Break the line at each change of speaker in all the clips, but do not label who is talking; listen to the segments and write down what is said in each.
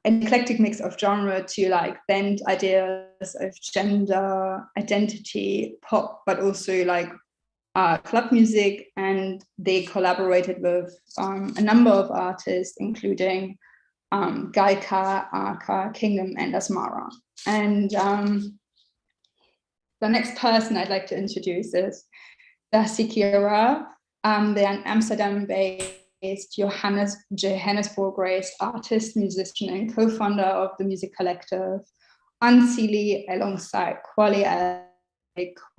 an eclectic mix of genre to like blend ideas of gender, identity, pop, but also like club music. And they collaborated with a number of artists, including Gaika, Arca, Kingdom, and Asmara. And the next person I'd like to introduce is Dasychira. They're an Amsterdam-based, Johannesburg-raised artist, musician, and co-founder of the music collective Unseelie, alongside Quali,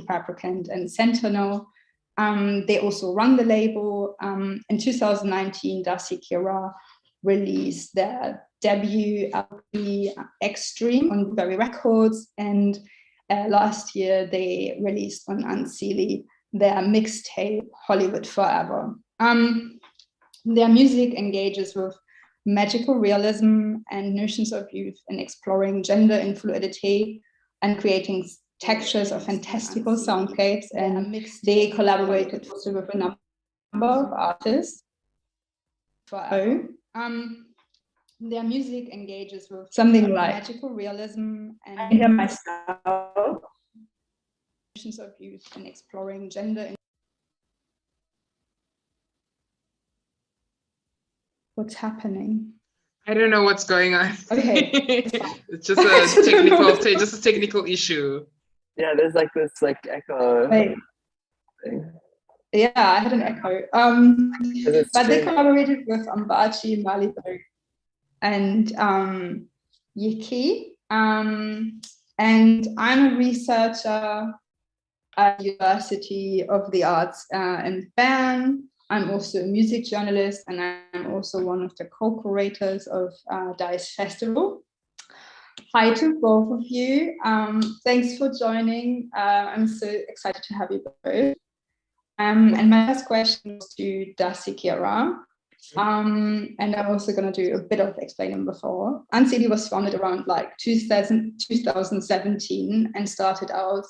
Fabricant, and Sentinel. They also run the label. In 2019, Dasychira released their debut LP Extreme on Berry Records, and last year they released on Unseelie their mixtape Hollywood Forever. Their music engages with magical realism and notions of youth in exploring gender and fluidity and creating textures of fantastical soundscapes. And they collaborated also with a number of artists. Their music engages with something like magical realism and myself, notions of youth and exploring gender. What's happening?
I don't know what's going on.
Okay.
It's just a technical issue.
Yeah, there's like this like echo
thing. Yeah, I had an echo. But they collaborated with Ambachi, Malibu, and Yiki. And I'm a researcher at the University of the Arts in Bern. I'm also a music journalist, and I'm also one of the co-curators of DICE Festival. Hi to both of you. Thanks for joining. I'm so excited to have you both. And my first question is to Dasychira. And I'm also going to do a bit of explaining before. Unseelie was founded around like 2017 and started out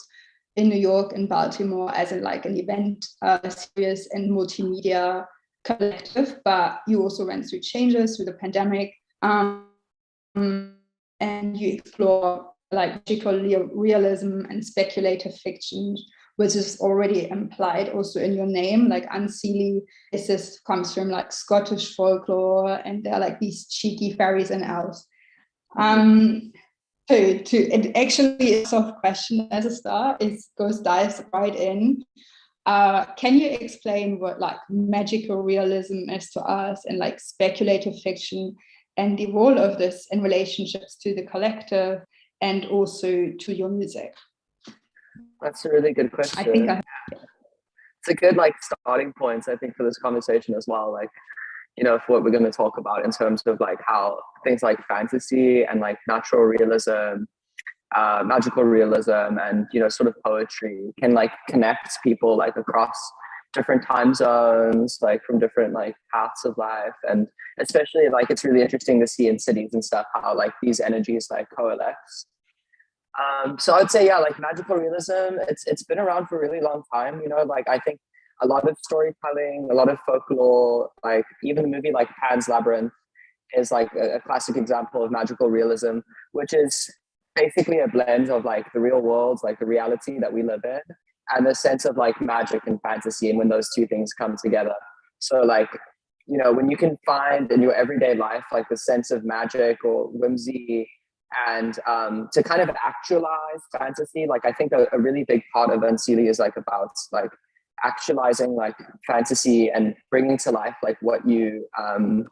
in New York and Baltimore as an event series and multimedia collective, but you also went through changes through the pandemic, and you explore like magical realism and speculative fiction, which is already implied also in your name. Like Unseelie comes from like Scottish folklore, and they're like these cheeky fairies and elves. So it actually a soft question as a start. It dives right in. Can you explain what like magical realism is to us, and like speculative fiction, and the role of this in relationships to the collective and also to your music?
That's a really good question.
I think
it's a good like starting point, I think, for this conversation as well. Like, you know, for what we're going to talk about in terms of like how things like fantasy and like natural realism, magical realism, and, you know, sort of poetry can like connect people like across different time zones, like from different like paths of life. And especially like it's really interesting to see in cities and stuff how like these energies like coalesce. So I'd say, yeah, like magical realism, it's been around for a really long time. You know, like I think a lot of storytelling, a lot of folklore, like even a movie like Pan's Labyrinth is like a classic example of magical realism, which is basically a blend of like the real world, like the reality that we live in, and the sense of like magic and fantasy, and when those two things come together. So like, you know, when you can find in your everyday life like the sense of magic or whimsy, and to kind of actualize fantasy, like I think a really big part of Unseelie is like about like actualizing like fantasy and bringing to life like what you kind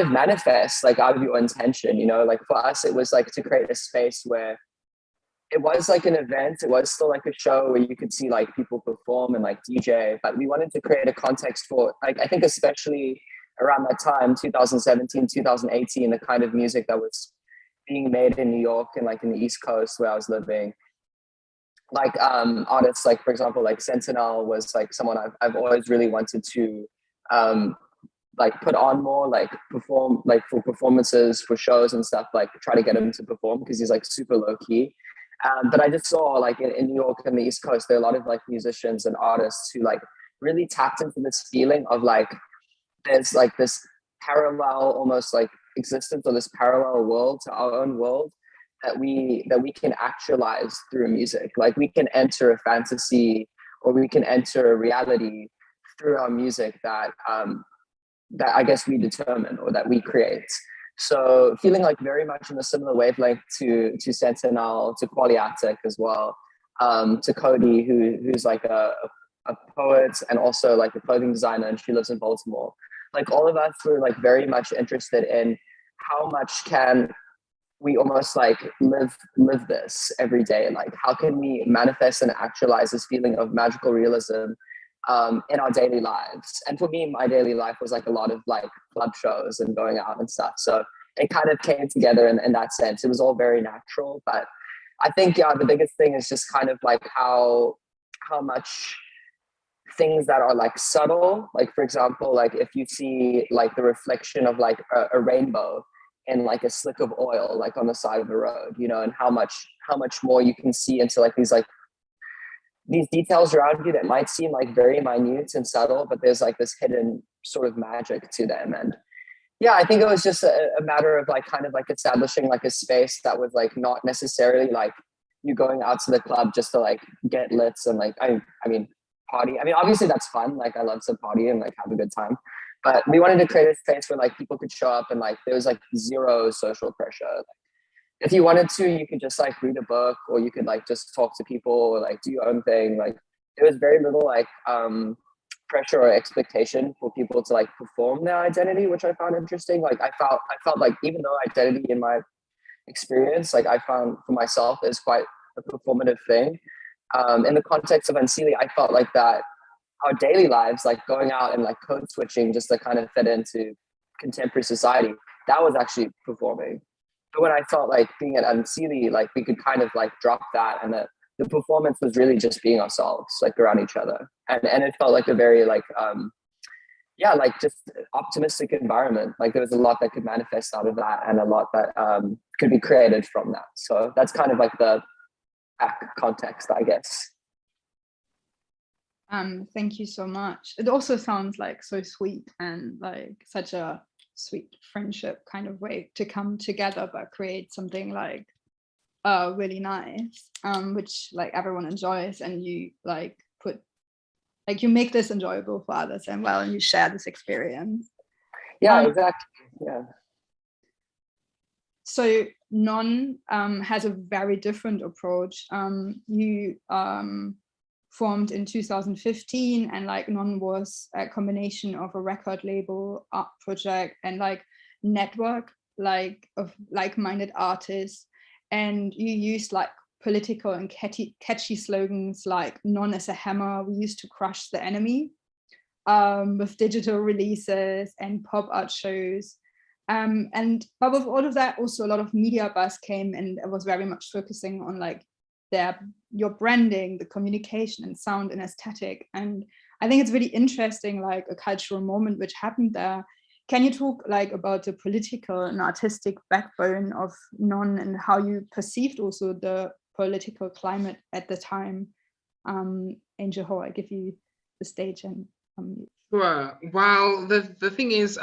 of manifest like out of your intention. You know, like for us it was like to create a space where it was like an event, it was still like a show where you could see like people perform and like DJ, but we wanted to create a context for like, I think especially around that time, 2017, 2018, the kind of music that was being made in New York and like in the East Coast where I was living. Like artists like, for example, like Sentinel was like someone I've always really wanted to like put on more, like perform, like for performances, for shows and stuff, like try to get him to perform because he's like super low key. But I just saw like in New York and the East Coast, there are a lot of like musicians and artists who like really tapped into this feeling of like, there's like this parallel, almost like existence or this parallel world to our own world that we can actualize through music. Like we can enter a fantasy or we can enter a reality through our music that that I guess we determine or that we create. So feeling like very much in a similar wavelength to Sentinel, to Qualiatic as well, to Cody, who's like a poet and also like a clothing designer, and she lives in Baltimore. Like all of us were like very much interested in how much can we almost like live this every day. Like how can we manifest and actualize this feeling of magical realism in our daily lives? And for me, my daily life was like a lot of like club shows and going out and stuff. So it kind of came together in that sense. It was all very natural. But I think, yeah, the biggest thing is just kind of like how much things that are like subtle, like for example, like if you see like the reflection of like a rainbow in like a slick of oil, like on the side of the road, you know, and how much more you can see into like these details around you that might seem like very minute and subtle, but there's like this hidden sort of magic to them. And yeah, I think it was just a matter of like kind of like establishing like a space that was like not necessarily like you going out to the club just to like get lit and like I mean party. I mean, obviously that's fun. Like I love to party and like have a good time. But we wanted to create a space where like people could show up and like there was like zero social pressure. If you wanted to, you could just like read a book, or you could like just talk to people, or like do your own thing. Like there was very little like pressure or expectation for people to like perform their identity, which I found interesting. Like I felt like even though identity in my experience, like I found for myself is quite a performative thing. In the context of unseelie, I felt like that our daily lives, like going out and like code switching just to kind of fit into contemporary society, that was actually performing. But when I felt like being at unseelie, like we could kind of like drop that, and the performance was really just being ourselves, like around each other. And it felt like a very like, yeah, like just optimistic environment. Like there was a lot that could manifest out of that, and a lot that could be created from that. So that's kind of like the context, I guess.
Thank you so much. It also sounds like so sweet and like such a sweet friendship kind of way to come together but create something like really nice, which like everyone enjoys, and you like put like you make this enjoyable for others and well, and you share this experience.
Yeah, exactly. Yeah.
So Non has a very different approach. You formed in 2015, and like Non was a combination of a record label, art project, and like network like of like-minded artists. And you used like political and catchy slogans like "Non is a hammer, we used to crush the enemy," with digital releases and pop art shows. But with all of that, also a lot of media buzz came, and it was very much focusing on like your branding, the communication and sound and aesthetic. And I think it's really interesting, like a cultural moment which happened there. Can you talk like about the political and artistic backbone of Non, and how you perceived also the political climate at the time? Angel Ho, I give you the stage. And
Sure. Well, the thing is,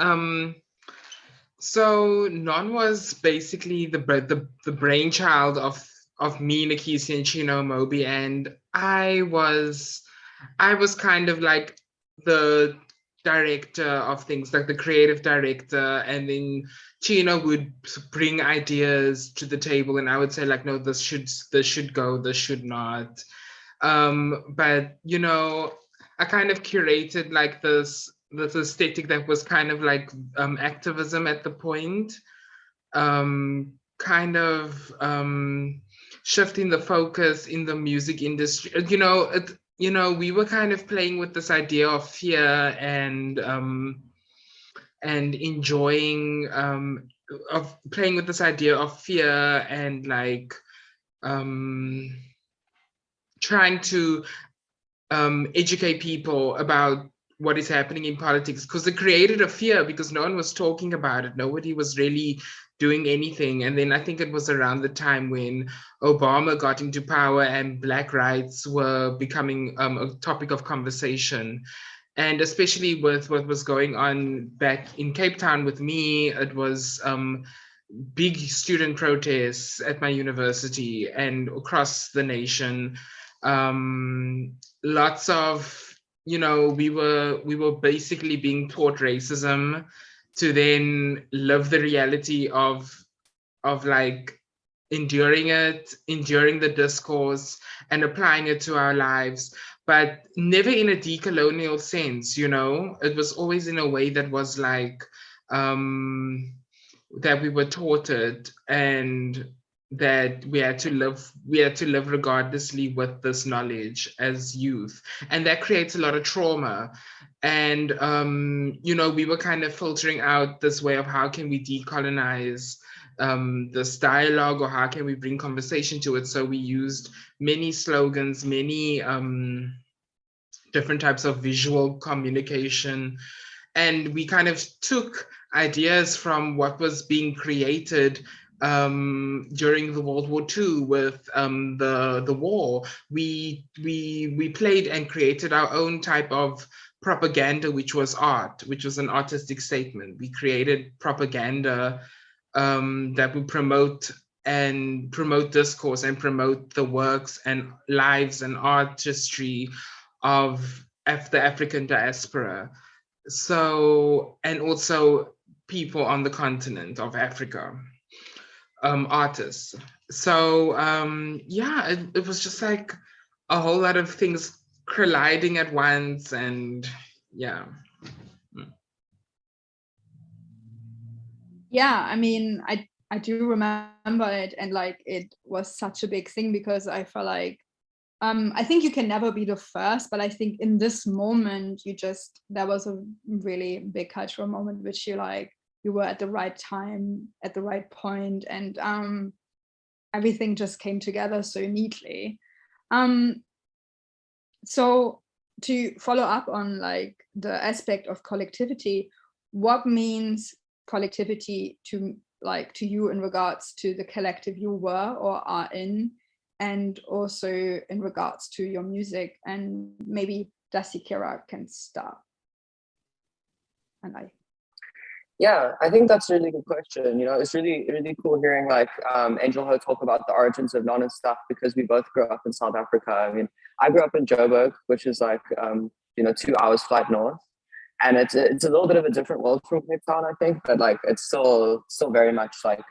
so Non was basically the brainchild of me, Nikisi, and Chino Moby, and I was kind of like the director of things, like the creative director, and then Chino would bring ideas to the table, and I would say like, no, this should go, this should not. But you know, I kind of curated like this aesthetic that was kind of like activism at the point, kind of shifting the focus in the music industry. You know, we were kind of playing with this idea of fear and enjoying of playing with this idea of fear and like trying to educate people about what is happening in politics, because it created a fear because no one was talking about it. Nobody was really doing anything. And then I think it was around the time when Obama got into power and Black rights were becoming a topic of conversation. And especially with what was going on back in Cape Town with me, it was big student protests at my university and across the nation. Lots of, we were basically being taught racism to then live the reality of like enduring the discourse and applying it to our lives, but never in a decolonial sense. It was always in a way that was like that we were taught it, and that we had to live regardlessly with this knowledge as youth, and that creates a lot of trauma. And we were kind of filtering out this way of how can we decolonize this dialogue, or how can we bring conversation to it. So we used many slogans, many different types of visual communication, and we kind of took ideas from what was being created during the World War II with the war. We played and created our own type of propaganda, which was art, which was an artistic statement. We created propaganda that would promote discourse and promote the works and lives and artistry of the African diaspora. So, and also people on the continent of Africa, artists. So yeah, it was just like a whole lot of things colliding at once, and yeah.
Yeah, I mean, I do remember it, and like it was such a big thing, because I felt like I think you can never be the first, but I think in this moment there was a really big cultural moment, which you were at the right time, at the right point, and everything just came together so neatly. So to follow up on like the aspect of collectivity, what means collectivity to you in regards to the collective you were or are in, and also in regards to your music? And maybe Dasychira can start.
Yeah, I think that's a really good question. It's really, really cool hearing like Angel Ho talk about the origins of non and stuff, because we both grew up in South Africa. I mean, I grew up in Joburg, which is like 2 hours flight north, and it's a little bit of a different world from Cape Town, I think, but like it's still very much like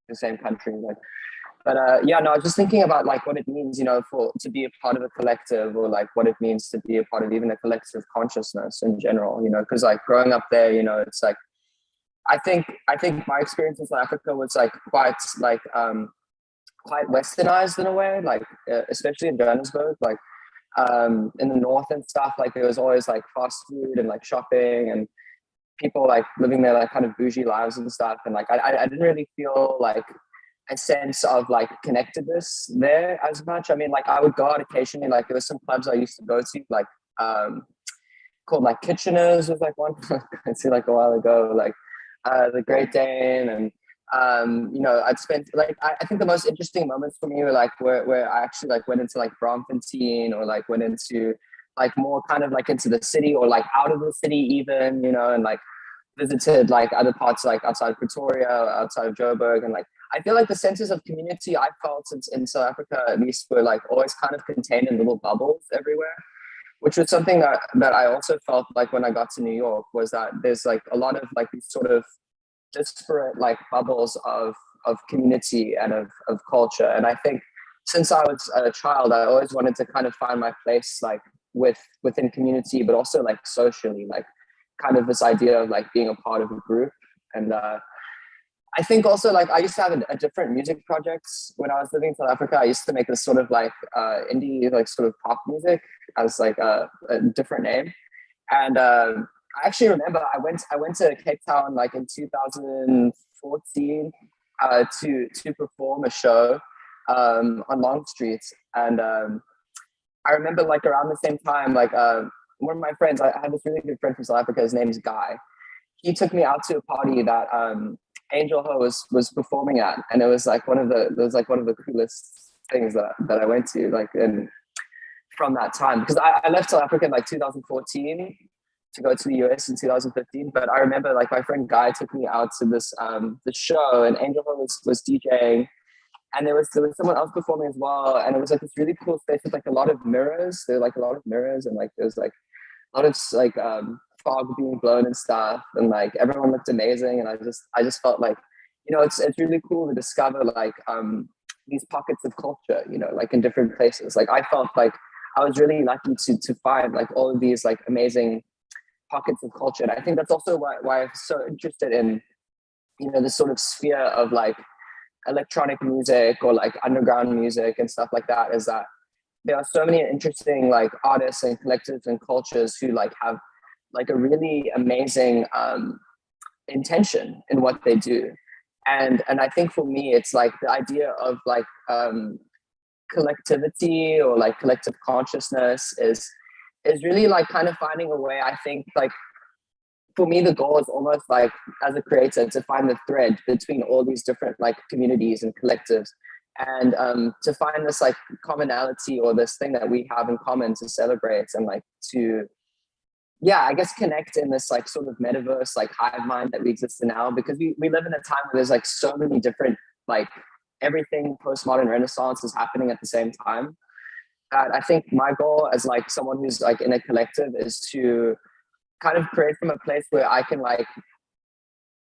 the same country. Like, but yeah, no, I was just thinking about like what it means, to be a part of a collective, or like what it means to be a part of even a collective consciousness in general. Because like growing up there, it's like, I think my experience in South Africa was like quite westernized in a way, like especially in Johannesburg, like in the north and stuff. Like there was always like fast food and like shopping, and people like living their like kind of bougie lives and stuff. And like I didn't really feel like a sense of like connectedness there as much. I mean, like I would go out occasionally. Like there was some clubs I used to go to, like called like Kitcheners was like one I see like a while ago, like the Great Dane, and I'd spent like I think the most interesting moments for me were like where I actually like went into like Braamfontein, or like went into like more kind of like into the city, or like out of the city even, and like visited like other parts like outside of Pretoria, outside of Joburg. And like I feel like the senses of community I felt in South Africa at least were like always kind of contained in little bubbles everywhere, which was something that I also felt like when I got to New York, was that there's like a lot of like these sort of disparate like bubbles of community and of culture. And I think since I was a child, I always wanted to kind of find my place like within community, but also like socially, like kind of this idea of like being a part of a group. And I think also like I used to have a different music projects when I was living in South Africa. I used to make this sort of like indie, like sort of pop music as like a different name. And I actually remember I went to Cape Town like in 2014 to perform a show on Long Street. And I remember like around the same time, like one of my friends, I had this really good friend from South Africa, his name's Guy. He took me out to a party that Angel Ho was performing at, and it was like one of the coolest things that I went to, like, and from that time, because I left South Africa in like 2014 to go to the US in 2015. But I remember like my friend Guy took me out to this show, and Angel was DJing, and there was someone else performing as well, and it was like this really cool space with like a lot of mirrors. There were like a lot of mirrors, and like there was like a lot of like fog being blown and stuff, and like everyone looked amazing, and I just felt like, you know, it's really cool to discover like these pockets of culture, you know, like in different places. Like I felt like I was really lucky to find like all of these like amazing pockets of culture. And I think that's also why I'm so interested in, you know, this sort of sphere of like electronic music or like underground music and stuff like that, is that there are so many interesting like artists and collectives and cultures who like have like a really amazing intention in what they do. And I think for me, it's like the idea of like collectivity or like collective consciousness is really like kind of finding a way. I think like for me, the goal is almost like as a creator to find the thread between all these different like communities and collectives, and to find this like commonality or this thing that we have in common to celebrate, and like to, yeah, I guess connect in this like sort of metaverse, like hive mind that we exist in now, because we live in a time where there's like so many different, like everything postmodern Renaissance is happening at the same time. And I think my goal as like someone who's like in a collective is to kind of create from a place where I can like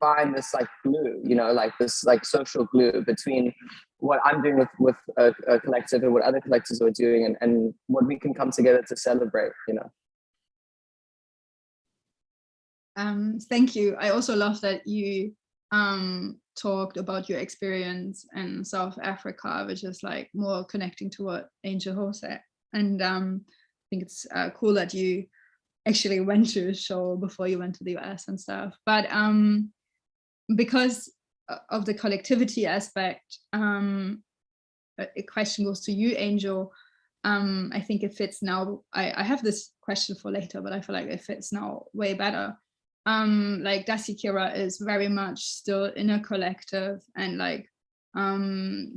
find this like glue, you know, like this like social glue between what I'm doing with a collective and what other collectives are doing, and what we can come together to celebrate, you know.
Thank you. I also love that you talked about your experience in South Africa, which is like more connecting to what Angel Ho said. And I think it's cool that you actually went to a show before you went to the US and stuff. But because of the collectivity aspect, a question goes to you, Angel. I think it fits now. I have this question for later, but I feel like it fits now way better. Like Dasychira is very much still in a collective and like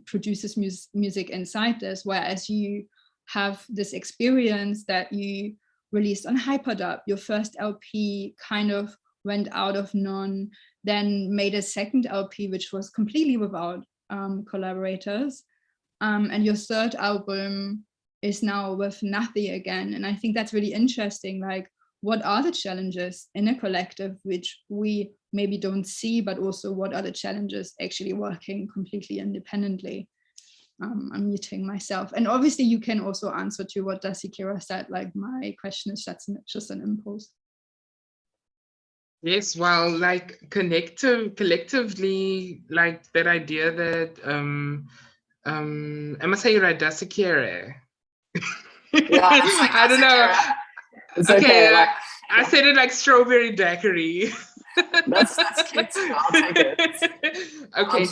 produces music inside this, whereas you have this experience that you released on Hyperdub. Your first LP kind of went out of none, then made a second LP which was completely without collaborators, and your third album is now with Nathi again. And I think that's really interesting. Like, what are the challenges in a collective which we maybe don't see, but also what are the challenges actually working completely independently? I'm muting myself. And obviously you can also answer to what Dasychira said, like my question is just an impulse.
Yes, well, like collectively, like that idea that am I saying right, Dasychira?
Yeah,
I don't know.
It's
okay,
okay.
I said it like strawberry daiquiri.
That's cute. I'll take it.
Okay,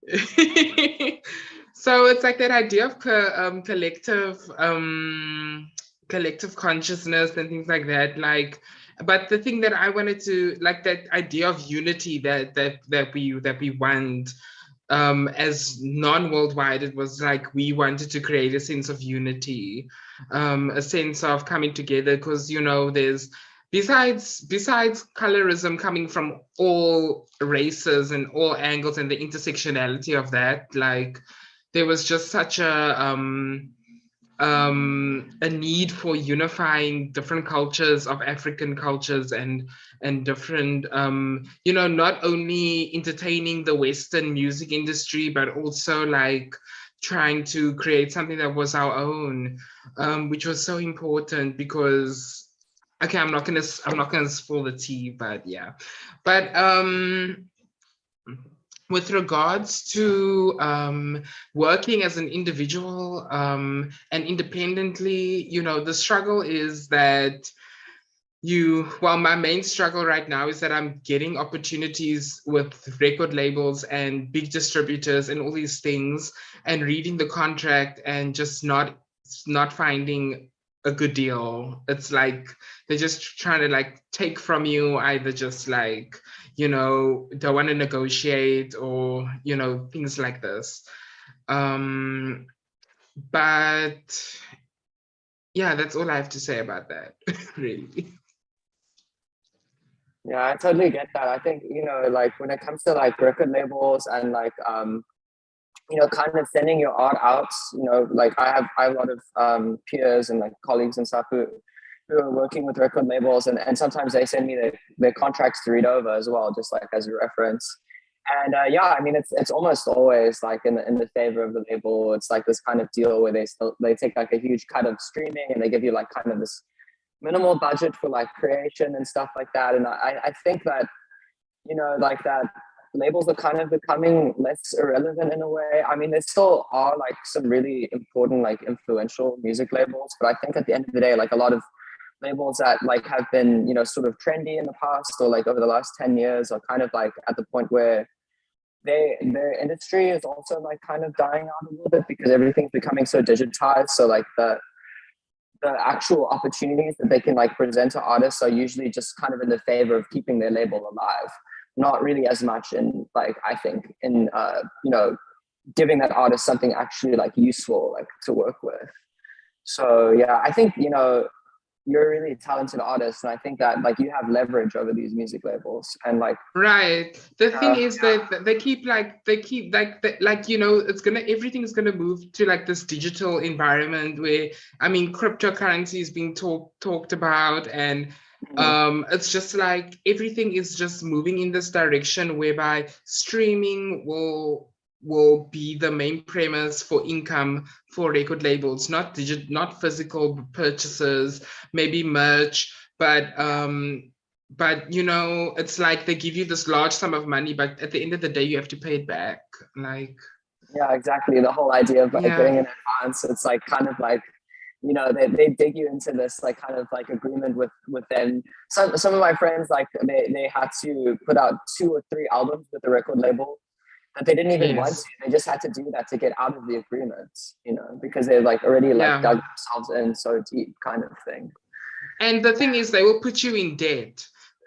cute. So it's like that idea of collective consciousness and things like that. Like, but the thing that I wanted to, like, that idea of unity that we want. As non-worldwide, it was like we wanted to create a sense of unity, a sense of coming together, because, you know, there's besides colorism coming from all races and all angles and the intersectionality of that, like there was just such a need for unifying different cultures of African cultures and different, you know, not only entertaining the Western music industry, but also like trying to create something that was our own, which was so important because, okay, I'm not gonna spill the tea, but yeah, but with regards to working as an individual and independently, you know, the struggle is that my main struggle right now is that I'm getting opportunities with record labels and big distributors and all these things, and reading the contract and just not finding a good deal. It's like they're just trying to like take from you, either just like, you know, don't want to negotiate, or, you know, things like this. But yeah, that's all I have to say about that, really.
Yeah, I totally get that. I think, you know, like when it comes to like record labels and like you know, kind of sending your art out, you know, like I have a lot of peers and like colleagues and stuff who are working with record labels, and sometimes they send me their contracts to read over as well, just like as a reference. And yeah, I mean, it's almost always like in the favor of the label. It's like this kind of deal where they take like a huge cut of streaming and they give you like kind of this minimal budget for like creation and stuff like that. And I think that, you know, like that labels are kind of becoming less irrelevant in a way. I mean, there still are like some really important, like influential music labels, but I think at the end of the day, like a lot of labels that like have been, you know, sort of trendy in the past or like over the last 10 years are kind of like at the point where their industry is also like kind of dying out a little bit because everything's becoming so digitized. So like the actual opportunities that they can like present to artists are usually just kind of in the favor of keeping their label alive, not really as much in like, I think in you know, giving that artist something actually like useful like to work with. So yeah, I think, you know, you're a really talented artist, and I think that like you have leverage over these music labels. And like,
right, the thing is that they keep like you know, everything is gonna move to like this digital environment where, I mean, cryptocurrency is being talked about, and it's just like everything is just moving in this direction whereby streaming will be the main premise for income for record labels, not physical purchases, maybe merch, but you know, it's like they give you this large sum of money, but at the end of the day you have to pay it back. Like,
yeah, exactly, the whole idea of like getting an advance, it's like kind of like, you know, they dig you into this like kind of like agreement with them. Some of my friends, like they had to put out 2 or 3 albums with the record label that they didn't even want to. They just had to do that to get out of the agreement, you know, because they like already like dug themselves in so deep, kind of thing.
And the thing is, they will put you in debt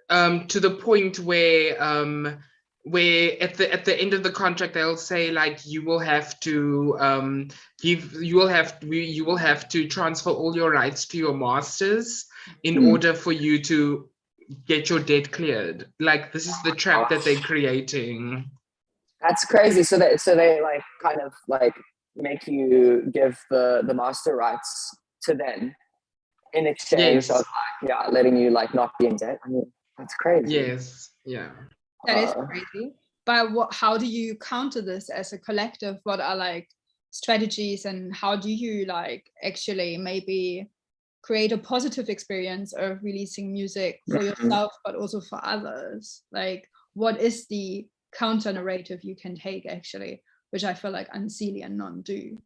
to the point where at the end of the contract they'll say like you will have to you will have to transfer all your rights to your masters in order for you to get your debt cleared. Like, this is the trap that they're creating.
That's crazy. So they like kind of like make you give the master rights to them in exchange of like, yeah, letting you like not be in debt. I mean, that's crazy.
Yes. Yeah.
That is crazy. But how do you counter this as a collective? What are like strategies, and how do you like actually maybe create a positive experience of releasing music for yourself, but also for others? Like, what is the counter narrative you can take actually, which I feel like Unseelie and none do?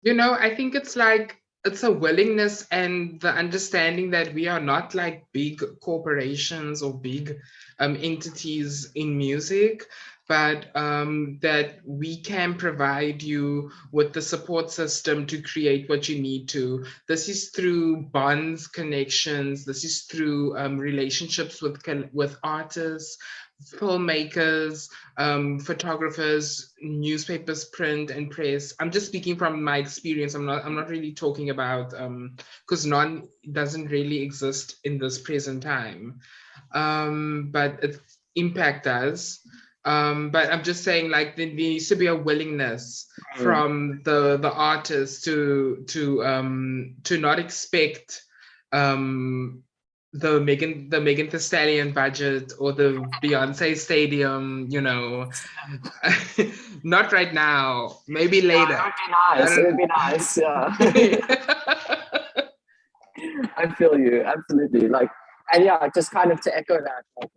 You know, I think it's like, it's a willingness and the understanding that we are not like big corporations or big entities in music, but that we can provide you with the support system to create what you need to. This is through bonds, connections. This is through relationships with artists, filmmakers, photographers, newspapers, print and press. I'm just speaking from my experience. I'm not really talking about because none doesn't really exist in this present time, but its impact does. But I'm just saying, like, there needs to be a willingness from the artists to not expect the Megan Thee Stallion budget or the Beyonce stadium, you know. Not right now, maybe later.
Yeah, it would be nice. Yeah. I feel you, absolutely. Like, and yeah, just kind of to echo that, like,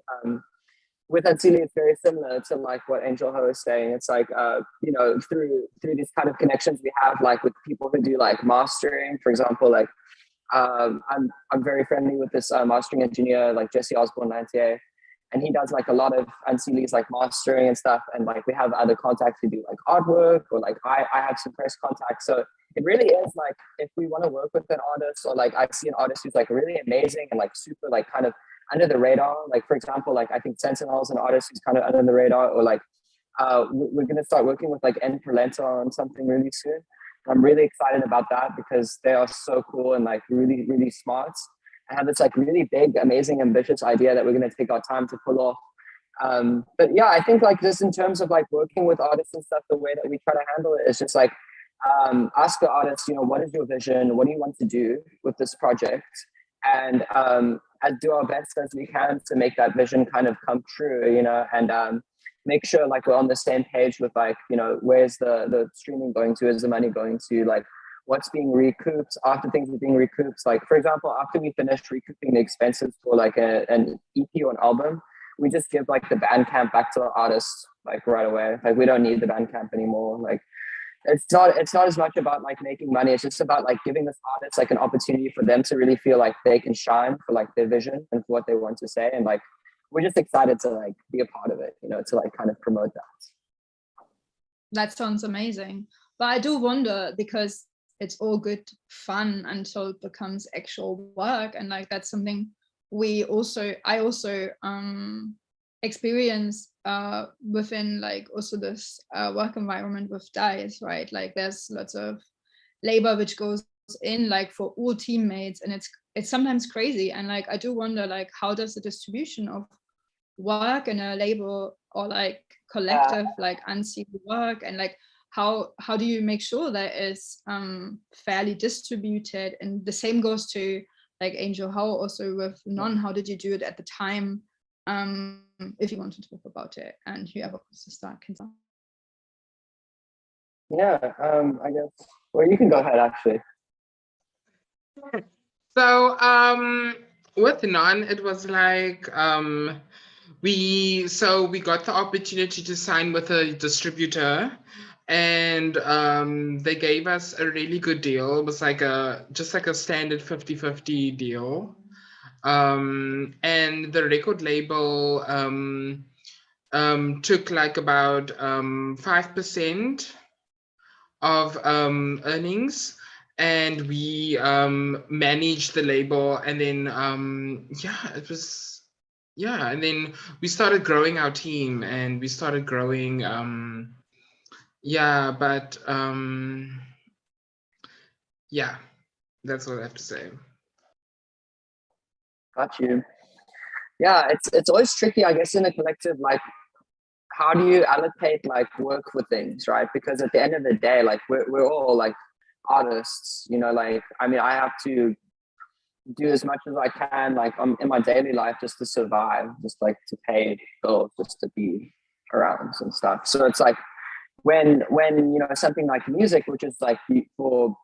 with Unseelie, it's very similar to like what Angel Ho is saying. It's like, you know, through these kind of connections we have, like with people who do like mastering, for example, like I'm very friendly with this mastering engineer, like Jesse Osborne Lantier, and he does like a lot of Unseelie's like mastering and stuff. And like we have other contacts who do like artwork, or like I have some press contacts. So it really is like, if we want to work with an artist, or like I see an artist who's like really amazing and like super like kind of under the radar, like for example, like I think Sentinel is an artist who's kind of under the radar, or like we're going to start working with like N Polenta on something really soon. I'm really excited about that because they are so cool and like really, really smart. I have this like really big, amazing, ambitious idea that we're going to take our time to pull off. But yeah, I think like just in terms of like working with artists and stuff, the way that we try to handle it is just like ask the artist, you know, what is your vision? What do you want to do with this project? And do our best as we can to make that vision kind of come true, you know, and make sure like we're on the same page with like, you know, where's the streaming going to? Is the money going to? Like, what's being recouped after things are being recouped? Like, for example, after we finish recouping the expenses for like an EP or an album, we just give like the Bandcamp back to the artist like right away. Like, we don't need the Bandcamp anymore. Like, it's not as much about like making money. It's just about like giving this artist like an opportunity for them to really feel like they can shine for like their vision and for what they want to say. And like, we're just excited to like be a part of it, you know, to like kind of promote that.
That sounds amazing. But I do wonder, because it's all good fun until it becomes actual work, and like that's something I also experience within like also this work environment with DICE, right? Like there's lots of labor which goes in like for all teammates, and it's sometimes crazy. And like I do wonder, like, how does the distribution of work in a label or like collective like unseelie work, and like how do you make sure that is fairly distributed? And the same goes to like Angel, how also with Non, how did you do it at the time? If you want to talk about it, and whoever wants to start can start.
Yeah, I guess, well, you can go ahead actually.
So with Non, it was like we got the opportunity to sign with a distributor, and they gave us a really good deal. It was like just like a standard 50-50 deal. And the record label took like about 5% of earnings, and we managed the label. And then and then we started growing our team, and we started growing that's what I have to say.
Got you. Yeah, it's always tricky, I guess, in a collective, like, how do you allocate like work for things, right? Because at the end of the day, like we're all like artists, you know, like, I mean, I have to do as much as I can, like in my daily life, just to survive, just like to pay bills, just to be around and stuff. So it's like when you know, something like music, which is like for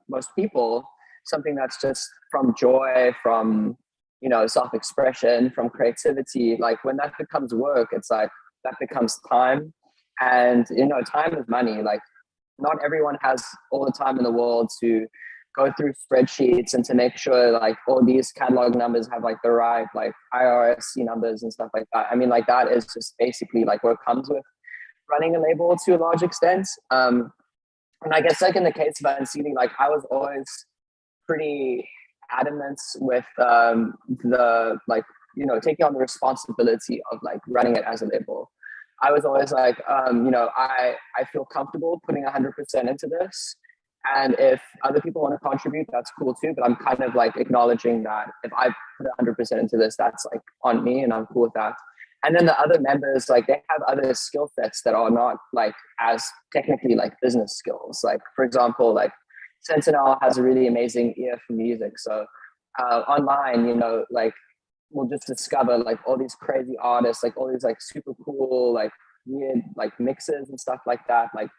most people, something that's just from joy, from, you know, self-expression, from creativity, like when that becomes work, it's like that becomes time. And, you know, time is money. Like, not everyone has all the time in the world to go through spreadsheets and to make sure like all these catalog numbers have like the right like IRS numbers and stuff like that. I mean, like, that is just basically like what comes with running a label to a large extent. And I guess like in the case of unseelie, like I was always pretty adamant with the, like, you know, taking on the responsibility of like running it as a label. I was always like, you know, I feel comfortable putting 100% into this. And if other people want to contribute, that's cool too. But I'm kind of like acknowledging that if I put 100% into this, that's like on me, and I'm cool with that. And then the other members, like, they have other skill sets that are not like as technically like business skills. Like, for example, like Sentinel has a really amazing ear for music. So online, you know, like, we'll just discover like all these crazy artists, like all these like super cool, like weird, like mixes and stuff like that. Like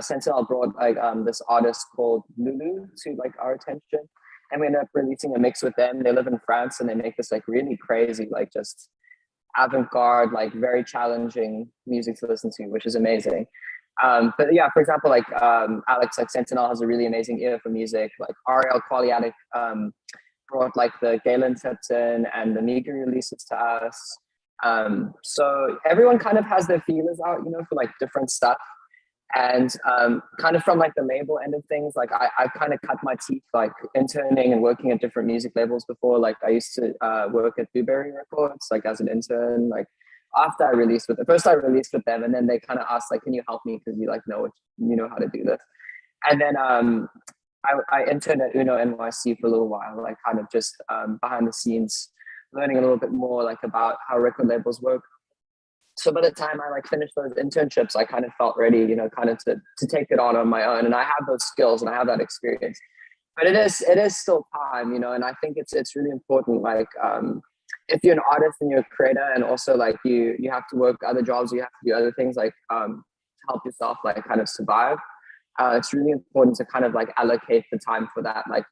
Sentinel brought like this artist called Lulu to like our attention, and we ended up releasing a mix with them. They live in France, and they make this like really crazy, like just avant-garde, like very challenging music to listen to, which is amazing. But yeah, for example, like Alex, like Sentinel has a really amazing ear for music. Like Ariel Qualiatic brought like the Galen Tipton and the Nigri releases to us. So everyone kind of has their feelers out, you know, for like different stuff. And kind of from like the label end of things, like I've kind of cut my teeth like interning and working at different music labels before. Like I used to work at Blueberry Records, like as an intern. Like after I released with them, first I released with them, and then they kind of asked like, can you help me, because you like know how to do this. And then I interned at Uno NYC for a little while, like kind of just behind the scenes, learning a little bit more like about how record labels work. So by the time I like finished those internships, I kind of felt ready, you know, kind of to take it on my own. And I have those skills and I have that experience. But it is still time, you know, and I think it's really important. Like if you're an artist and you're a creator, and also like you have to work other jobs, you have to do other things like to help yourself like kind of survive. It's really important to kind of like allocate the time for that. Like,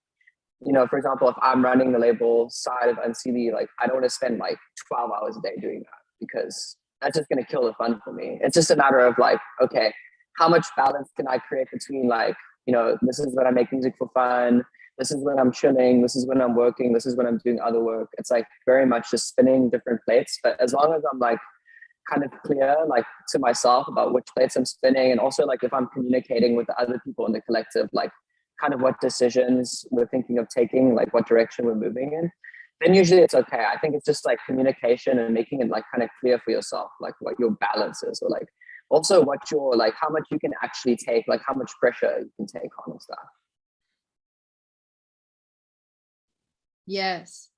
you know, for example, if I'm running the label side of unseelie, like I don't want to spend like 12 hours a day doing that, because that's just going to kill the fun for me. It's just a matter of like, okay, how much balance can I create between like, you know, this is when I make music for fun, this is when I'm chilling, this is when I'm working, this is when I'm doing other work. It's like very much just spinning different plates. But as long as I'm like kind of clear like to myself about which plates I'm spinning, and also like if I'm communicating with the other people in the collective, like kind of what decisions we're thinking of taking, like what direction we're moving in, then usually it's okay. I think it's just like communication and making it like kind of clear for yourself, like what your balance is, or like also what your like how much you can actually take, like how much pressure you can take on and stuff.
Yes,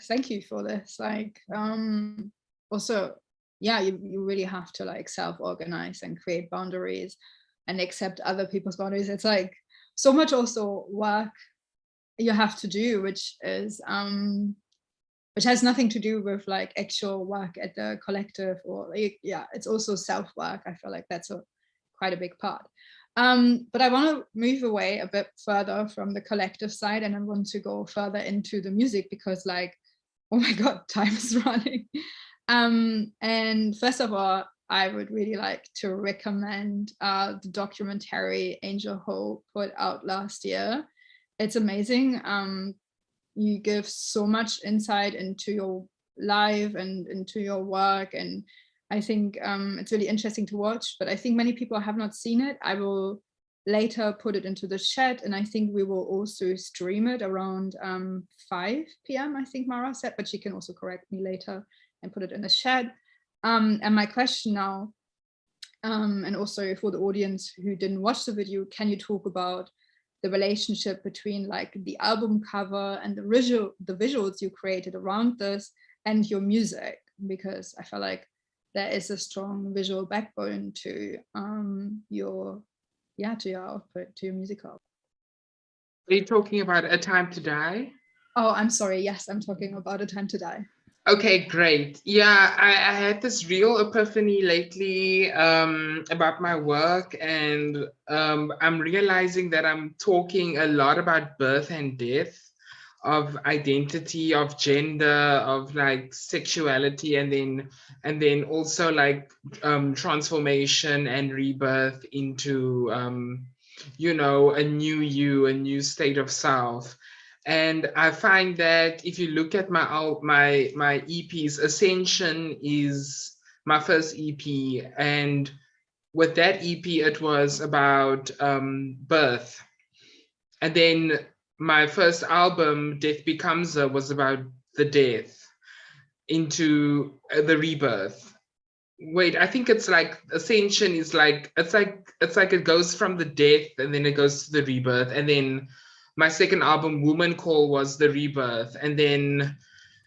thank you for this. Like also, yeah, you really have to like self-organize and create boundaries and accept other people's boundaries. It's like so much also work you have to do, which has nothing to do with like actual work at the collective, or like, yeah, it's also self-work. I feel like that's quite a big part. But I want to move away a bit further from the collective side, and I want to go further into the music, because like, oh my God, time is running. And first of all, I would really like to recommend the documentary Angel Hope put out last year. It's amazing. You give so much insight into your life and into your work, and I think it's really interesting to watch, but I think many people have not seen it. I will later put it into the chat, and I think we will also stream it around 5 p.m. I think Mara said, but she can also correct me later and put it in the chat. And my question now, and also for the audience who didn't watch the video, can you talk about the relationship between like the album cover and the visuals you created around this and your music? Because I feel like there is a strong visual backbone to your output, to your music output.
Are you talking about A Time to Die?
Oh, I'm sorry. Yes, I'm talking about A Time to Die.
Okay, great. Yeah, I had this real epiphany lately about my work, and I'm realizing that I'm talking a lot about birth and death, of identity, of gender, of like sexuality, and then also like transformation and rebirth into you know, a new you, a new state of self. And I find that if you look at my EPs, Ascension is my first EP, and with that EP it was about birth, and then my first album, Death Becomes Her, was about the death into the rebirth. Wait, I think it's like Ascension is like it's like it goes from the death and then it goes to the rebirth, and then my second album, Woman Call, was the rebirth, and then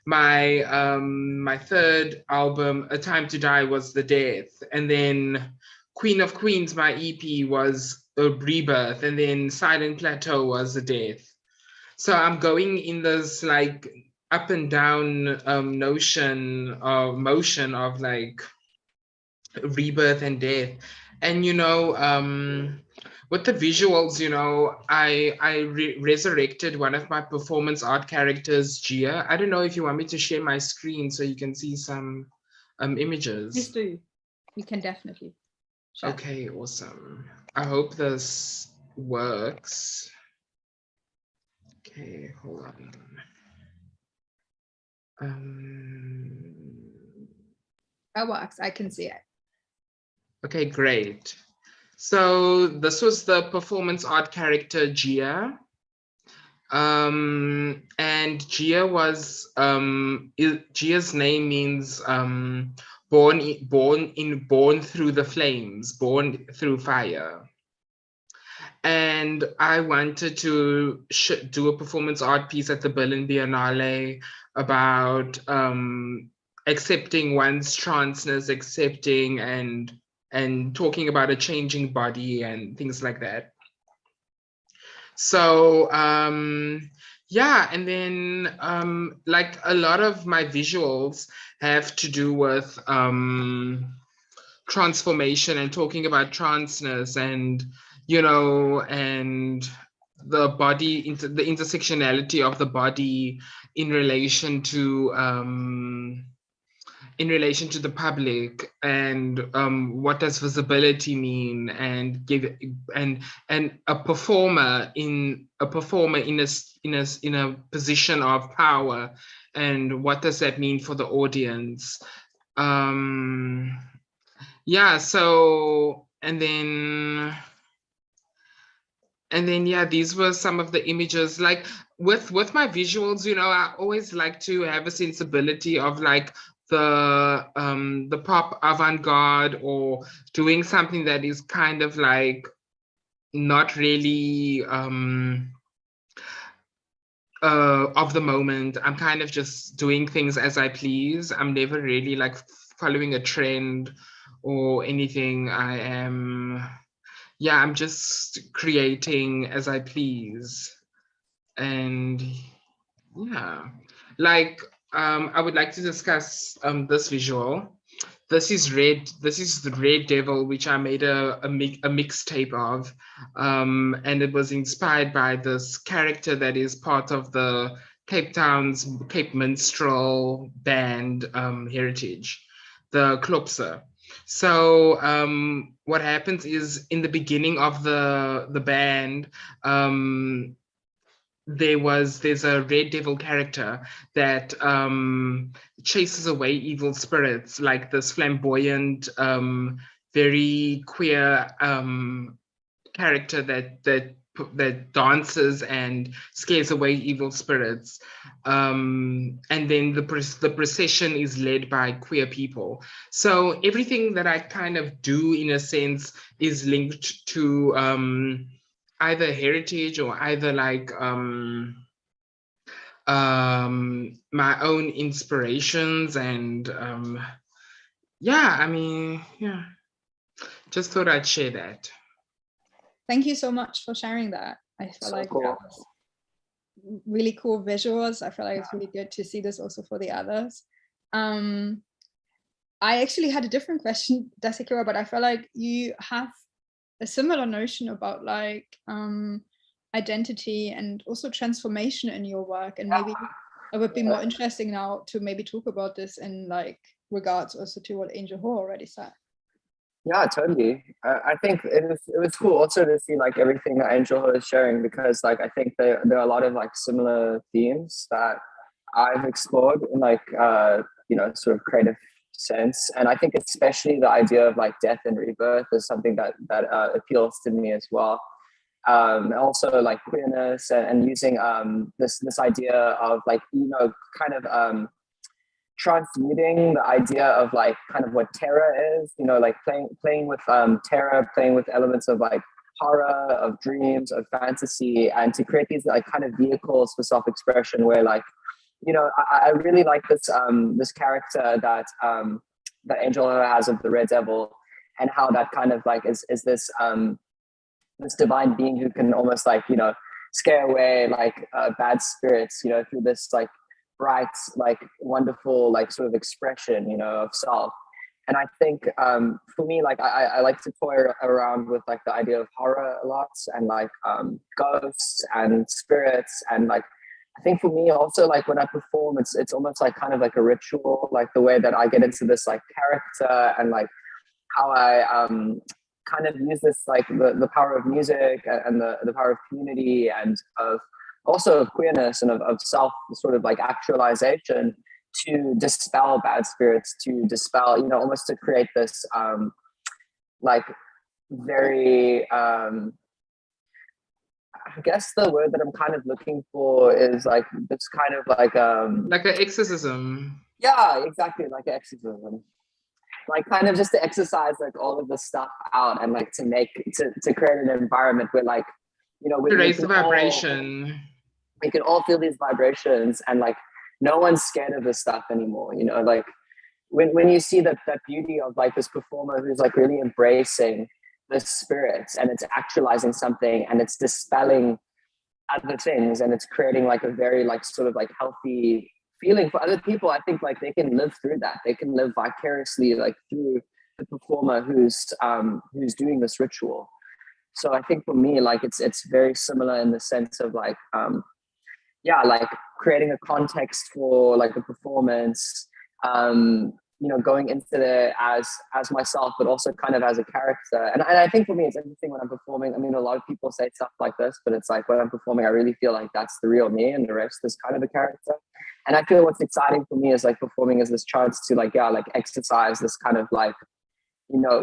my my third album, A Time to Die, was the death, and then Queen of Queens, my EP, was a rebirth, and then Silent Plateau was the death. So I'm going in this like up and down motion of like rebirth and death. And you know, with the visuals, you know, I resurrected one of my performance art characters, Gia. I don't know if you want me to share my screen so you can see some images.
Please do. You can definitely share.
Okay, awesome. I hope this works. Okay, hold on.
That works. I can see it.
Okay, great. So this was the performance art character Gia. And Gia was Gia's name means born through the flames, born through fire. and I wanted to do a performance art piece at the Berlin Biennale about accepting one's transness, accepting and talking about a changing body and things like that. So yeah, and then like a lot of my visuals have to do with transformation and talking about transness and, you know, and the body, the intersectionality of the body in relation to the public, and what does visibility mean, and give and a performer in a position of power, and what does that mean for the audience. Yeah, so and then yeah, these were some of the images. Like with my visuals, you know, I always like to have a sensibility of like the pop avant-garde, or doing something that is kind of like not really of the moment. I'm kind of just doing things as I please. I'm never really like following a trend or anything. I'm just creating as I please. And yeah, like I would like to discuss this visual. This is the Red Devil, which I made a mixtape of, and it was inspired by this character that is part of the Cape Minstrel band heritage, the Klopse. So what happens is, in the beginning of the band, there's a red devil character that chases away evil spirits, like this flamboyant, very queer character that dances and scares away evil spirits. And then the procession is led by queer people. So everything that I kind of do, in a sense, is linked to either heritage or either like my own inspirations. And yeah, I mean, yeah, just thought I'd share that.
Thank you so much for sharing that. I feel
So
like
cool.
that was really cool visuals. I feel like it's really good to see this also for the others. I actually had a different question, Dasychira, but I feel like you have a similar notion about like identity and also transformation in your work, and maybe it would be more interesting now to maybe talk about this in like regards also to what Angel Ho already said.
Yeah, totally. I think it was cool also to see like everything that Angel Ho is sharing, because like I think there are a lot of like similar themes that I've explored in like you know, sort of creative sense. And I think especially the idea of like death and rebirth is something that appeals to me as well. Also like queerness, and using this idea of like, you know, kind of transmuting the idea of like kind of what terror is, you know, like playing with terror, playing with elements of like horror, of dreams, of fantasy, and to create these like kind of vehicles for self-expression where like, you know, I really like this this character that that Angel has of the Red Devil, and how that kind of like is this this divine being who can almost like, you know, scare away like bad spirits, you know, through this like bright, like wonderful, like sort of expression, you know, of self. And I think for me, like I like to toy around with like the idea of horror a lot, and like ghosts and spirits. And like I think for me also, like when I perform, it's almost like kind of like a ritual, like the way that I get into this like character, and like how I kind of use this like the power of music and the power of community, and of also of queerness, and of self sort of like actualization, to dispel bad spirits, to dispel, you know, almost to create this like very I guess the word that I'm kind of looking for is like this kind of like
an exorcism.
yeah, exactly, like exorcism. like kind of just to exercise like all of the stuff out and like to create an environment where like, you know,
To raise the vibration.
We can all feel these vibrations, and like no one's scared of this stuff anymore, you know, like when you see that beauty of like this performer who's like really embracing the spirits, and it's actualizing something, and it's dispelling other things, and it's creating like a very like sort of like healthy feeling for other people. I think like they can live through that. They can live vicariously like through the performer who's doing this ritual. So I think for me, like it's very similar in the sense of like like creating a context for like a performance, you know, going into there as myself, but also kind of as a character. And I think for me, it's interesting when I'm performing. I mean, a lot of people say stuff like this, but it's like when I'm performing, I really feel like that's the real me, and the rest is kind of a character. And I feel what's exciting for me is like performing is this chance to like exercise this kind of like, you know,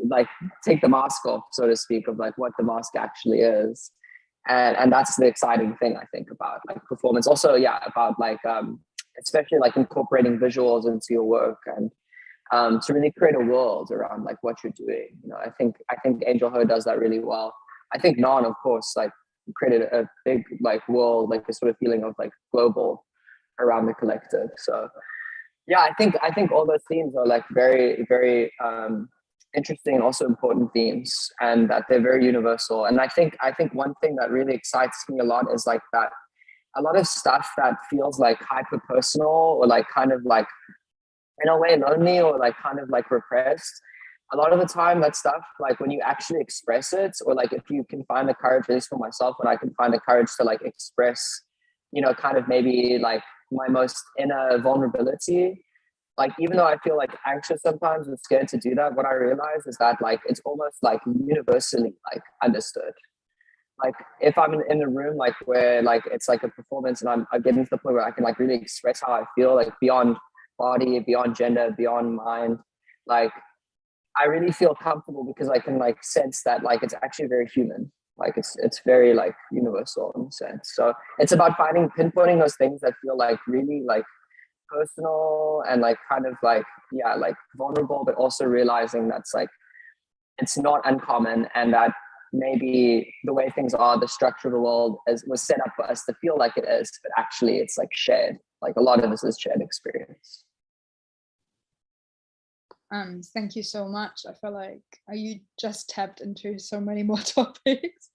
like take the mask off, so to speak, of like what the mask actually is. And that's the exciting thing I think about like performance. Also, about like especially like incorporating visuals into your work, and to really create a world around like what you're doing. You know, I think Angel Ho does that really well. I think Non, of course, like created a big like world, like a sort of feeling of like global around the collective. So yeah, I think all those themes are like very, very interesting and also important themes, and that they're very universal. And I think one thing that really excites me a lot is like that a lot of stuff that feels like hyper personal, or like kind of like in a way lonely, or like kind of like repressed. A lot of the time that stuff, like when you actually express it, or like if you can find the courage, at least for myself, when I can find the courage to like express, you know, kind of maybe like my most inner vulnerability, like even though I feel like anxious sometimes and scared to do that, what I realize is that like it's almost like universally like understood. Like if I'm in a room like where like it's like a performance, and I'm getting to the point where I can like really express how I feel, like beyond body, beyond gender, beyond mind, like I really feel comfortable because I can like sense that like it's actually very human. Like it's very like universal in a sense. So it's about pinpointing those things that feel like really like personal and like kind of like like vulnerable, but also realizing that's like it's not uncommon, and that maybe the way things are, the structure of the world was set up for us to feel like it is, but actually it's like shared. Like a lot of this is shared experience.
Thank you so much. I feel like you just tapped into so many more topics.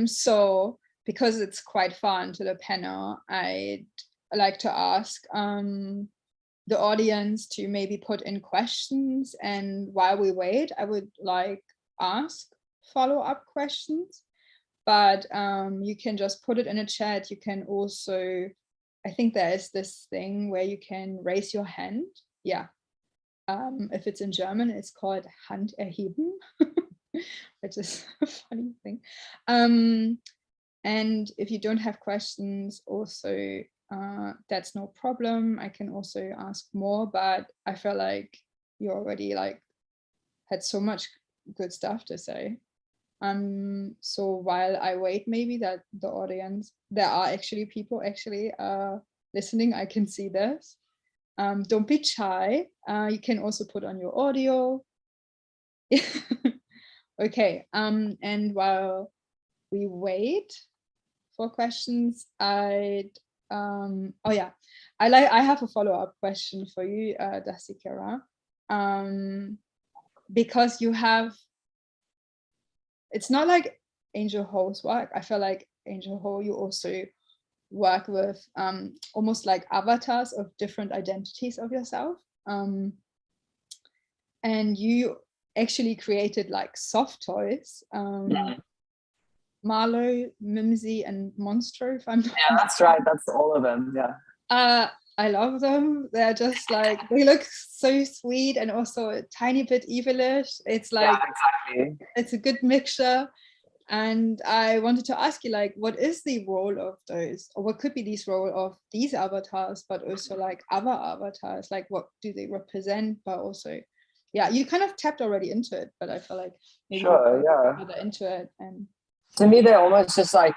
So because it's quite far into the panel, I'd like to ask the audience to maybe put in questions, and while we wait, I would like ask follow-up questions, but you can just put it in a chat. You can also, I think there is this thing where you can raise your hand. Yeah. If it's in German, it's called Hand erheben, which is a funny thing. And if you don't have questions, also, that's no problem. I can also ask more, but I feel like you already like had so much good stuff to say. So while I wait, maybe that the audience, there are actually people actually listening. I can see this. Don't be shy. You can also put on your audio. Okay. And while we wait for questions, I have a follow-up question for you, Dasychira. Because you have, it's not like Angel Ho's work. I feel like Angel Ho, you also work with almost like avatars of different identities of yourself. And you actually created like soft toys. Marlo, Mimsy, and Monstro, if I'm not
mistaken. That's right. That's all of them. Yeah.
I love them. They're just like, they look so sweet and also a tiny bit evilish. It's like,
exactly.
It's a good mixture. And I wanted to ask you, like, what is the role of those, or what could be this role of these avatars, but also like other avatars? Like, what do they represent? But also, yeah, you kind of tapped already into it, but I feel like maybe further into it. And
to me, they're almost just like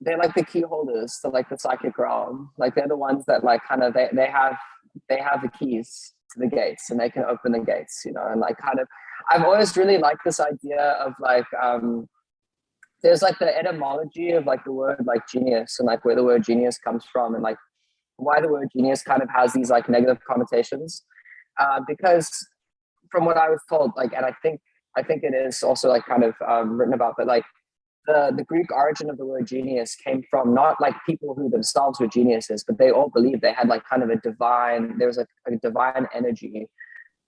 they're like the key holders to like the psychic realm. Like they're the ones that like kind of they have they have the keys to the gates and they can open the gates, you know, and like kind of, I've always really liked this idea of like, there's like the etymology of like the word like genius and like where the word genius comes from and like why the word genius kind of has these like negative connotations. Because from what I was told, like, and I think it is also like kind of written about, but like the Greek origin of the word genius came from not like people who themselves were geniuses, but they all believed they had like kind of a divine, there was a divine energy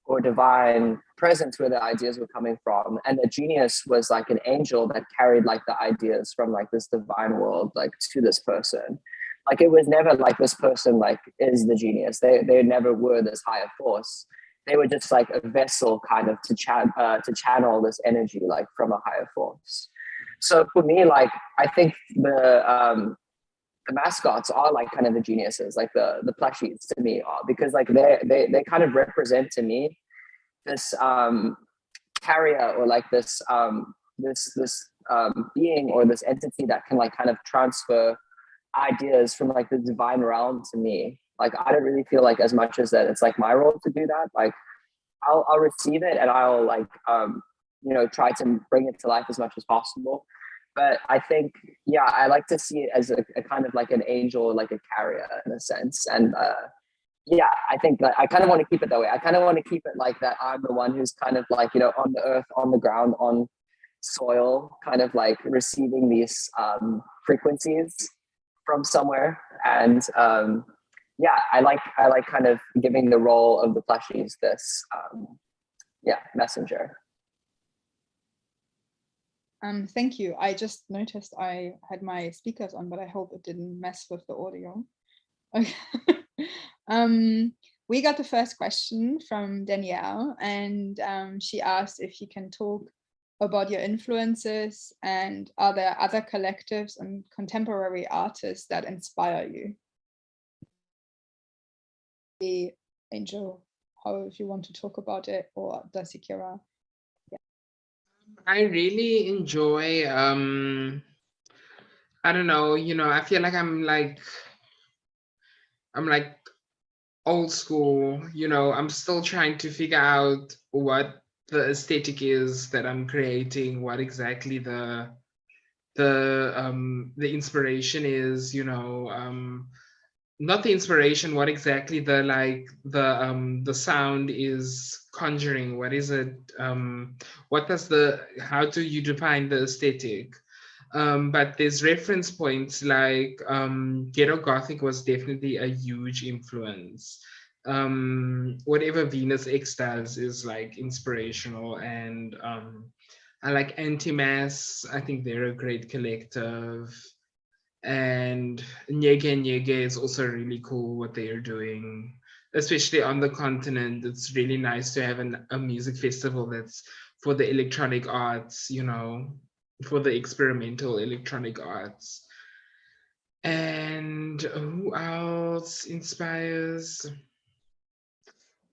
or divine presence where the ideas were coming from. And the genius was like an angel that carried like the ideas from like this divine world, like to this person. Like it was never like this person like is the genius. They never were this higher force. They were just like a vessel kind of to channel this energy like from a higher force. So for me, like, I think the mascots are like kind of the geniuses, like the plushies to me are, because like they kind of represent to me this carrier or like this being or this entity that can like kind of transfer ideas from like the divine realm to me. Like I don't really feel like as much as that it's like my role to do that. Like I'll receive it and I'll like you know, try to bring it to life as much as possible. But I think, yeah, I like to see it as a kind of like an angel, like a carrier in a sense. And yeah, I think that I kind of want to keep it that way. I kind of want to keep it like that. I'm the one who's kind of like, you know, on the earth, on the ground, on soil, kind of like receiving these frequencies from somewhere. And yeah, I like kind of giving the role of the plushies this, yeah, messenger.
Thank you. I just noticed I had my speakers on, but I hope it didn't mess with the audio. Okay. We got the first question from Danielle, and she asked if you can talk about your influences and are there other collectives and contemporary artists that inspire you? Angel, how if you want to talk about it, or Dasychira.
I really enjoy, I don't know, you know, I feel like I'm like old school, you know, I'm still trying to figure out what the aesthetic is that I'm creating, what exactly the inspiration is, you know, not the inspiration, what exactly the sound is conjuring, what is it, how do you define the aesthetic? But there's reference points like Ghetto Gothic was definitely a huge influence. Whatever Venus X does is like inspirational, and I like Anti-Mass. I think they're a great collective. And Nyege Nyege is also really cool what they are doing, especially on the continent. It's really nice to have a music festival that's for the electronic arts, you know, for the experimental electronic arts. And who else inspires?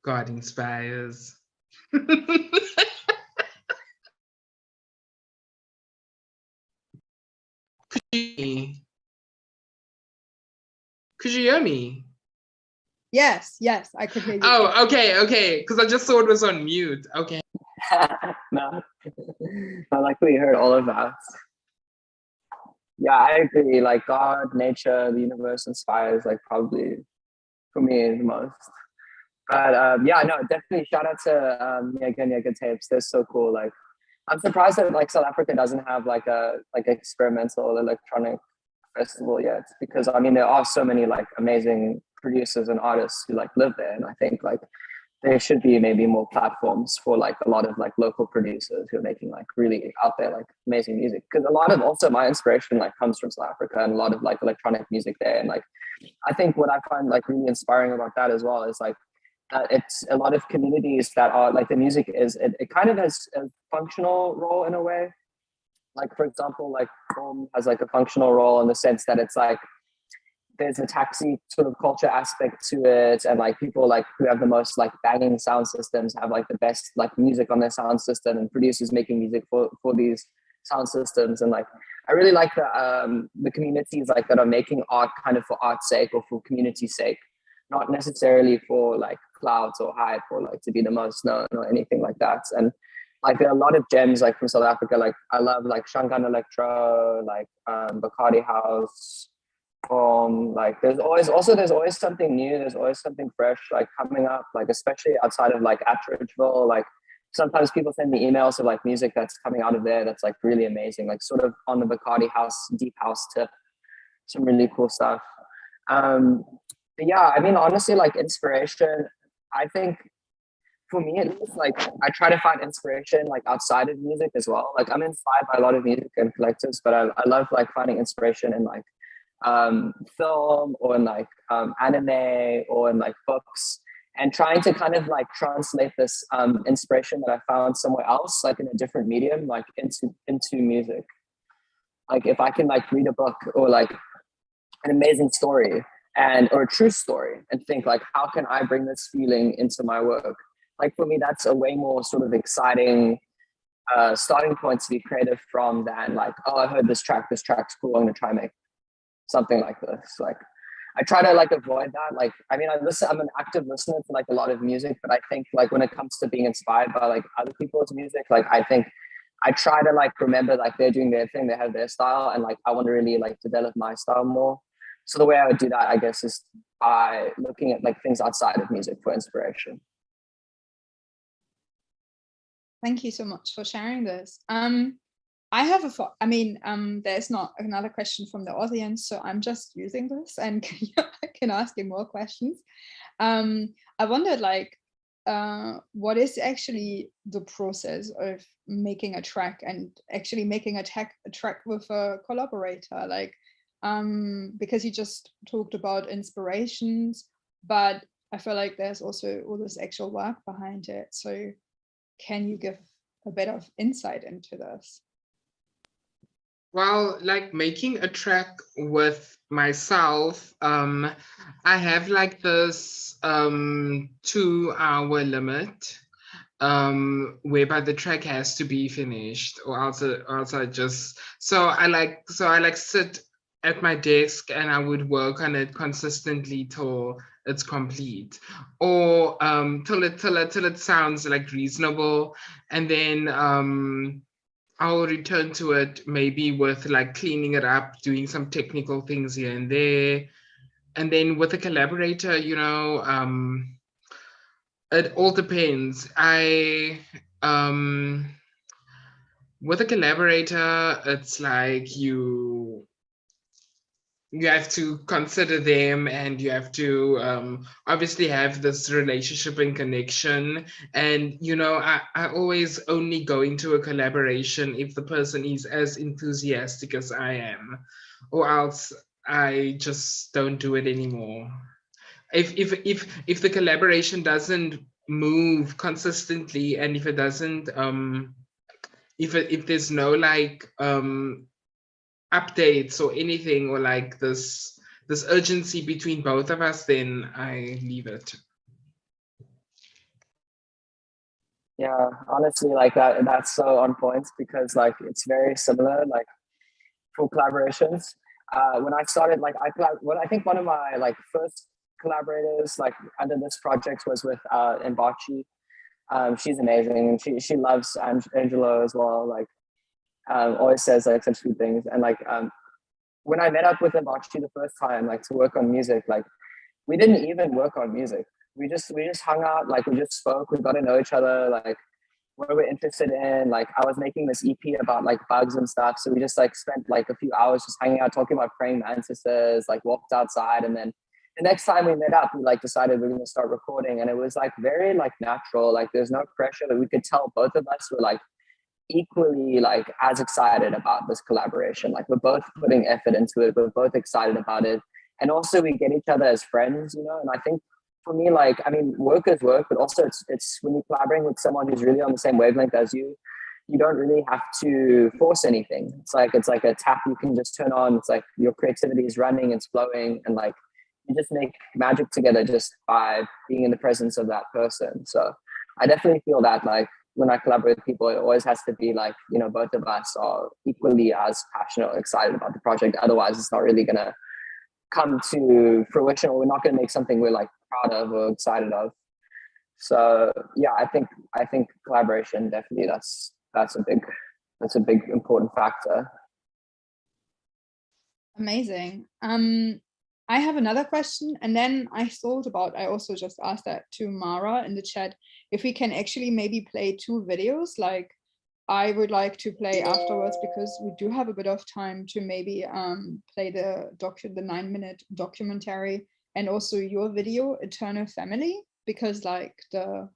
God inspires. Could you hear me?
Yes, I could hear you.
Oh, okay, because I just saw it was on mute. Okay.
No, I like we heard all of that. Yeah, I agree. Like God, nature, the universe inspires like probably for me the most. But yeah, no, definitely shout out to Nyege Nyege tapes. They're so cool. Like I'm surprised that like South Africa doesn't have like a experimental electronic festival yet, because I mean there are so many like amazing producers and artists who like live there, and I think like there should be maybe more platforms for like a lot of like local producers who are making like really out there like amazing music, because a lot of also my inspiration like comes from South Africa and a lot of like electronic music there. And like I think what I find like really inspiring about that as well is like it's a lot of communities that are like the music is it kind of has a functional role in a way. Like for example, like Home has like a functional role in the sense that it's like there's a taxi sort of culture aspect to it, and like people like who have the most like banging sound systems have like the best like music on their sound system, and producers making music for these sound systems. And like I really like the communities like that are making art kind of for art's sake or for community's sake. not necessarily for like clouds or hype or like to be the most known or anything like that. And like there are a lot of gems like from South Africa. Like I love like Shangan Electro, like Bacardi House. Like there's always something new. There's always something fresh like coming up. Like especially outside of like Attridgeville. Like sometimes people send me emails of like music that's coming out of there that's like really amazing. Like sort of on the Bacardi House, deep house tip. Some really cool stuff. But yeah, I mean honestly, like inspiration. I think for me at least, like I try to find inspiration like outside of music as well. Like I'm inspired by a lot of music and collectives, but I love like finding inspiration in like film or in like anime or in like books, and trying to kind of like translate this inspiration that I found somewhere else, like in a different medium, like into music. Like if I can like read a book or like an amazing story or a true story and think like, how can I bring this feeling into my work? Like for me, that's a way more sort of exciting starting point to be creative from than like, oh, I heard this track's cool, I'm gonna try and make something like this. Like I try to like avoid that. Like, I mean, I'm an active listener to like a lot of music, but I think like when it comes to being inspired by like other people's music, like I think I try to like remember like they're doing their thing, they have their style, and like I want to really like develop my style more. So the way I would do that, I guess, is by looking at like things outside of music for inspiration.
Thank you so much for sharing this. I have there's not another question from the audience, so I'm just using this and can ask you more questions. I wondered like, what is actually the process of making a track and actually making a track with a collaborator? Like, because you just talked about inspirations, but I feel like there's also all this actual work behind it. So can you give a bit of insight into this?
Well, like making a track with myself, I have like this 2-hour limit, whereby the track has to be finished, or else I just I like sit at my desk and I would work on it consistently till it's complete, or till it sounds like reasonable, and then I'll return to it maybe with like cleaning it up, doing some technical things here and there. And then with a collaborator, you know, it all depends. With a collaborator, it's like you have to consider them, and you have to obviously have this relationship and connection. And you know, I always only go into a collaboration if the person is as enthusiastic as I am, or else I just don't do it anymore. If the collaboration doesn't move consistently, and if it doesn't if there's no like updates or anything, or like this urgency between both of us, then I leave it.
Yeah, honestly, like that's so on point, because like it's very similar like for collaborations. When I started, like I think one of my like first collaborators like under this project was with Mbachi. She's amazing, and she loves Angelo as well. Like always says like such good things. And like when I met up with Mbachi the first time, like to work on music, like we didn't even work on music. We just hung out, like we just spoke, we got to know each other, like what we're interested in. Like I was making this EP about like bugs and stuff, so we just like spent like a few hours just hanging out, talking about praying mantises, like walked outside, and then the next time we met up, we like decided we are going to start recording, and it was like very like natural. Like there's no pressure. That we could tell both of us were like equally like as excited about this collaboration. Like we're both putting effort into it, we're both excited about it, and also we get each other as friends, you know. And I think for me, like, I mean, work is work, but also it's when you're collaborating with someone who's really on the same wavelength as you, you don't really have to force anything. It's like a tap you can just turn on. It's like your creativity is running, it's flowing, and like you just make magic together just by being in the presence of that person. So I definitely feel that like when I collaborate with people, it always has to be like, you know, both of us are equally as passionate or excited about the project. Otherwise, it's not really gonna come to fruition, or we're not going to make something we're like proud of or excited of. So yeah, I think collaboration, definitely, that's a big important factor.
Amazing. I have another question, and then I also just asked that to Mara in the chat, if we can actually maybe play 2 videos, like I would like to play afterwards, because we do have a bit of time to maybe play the 9-minute documentary, and also your video, Eternal Family, because like the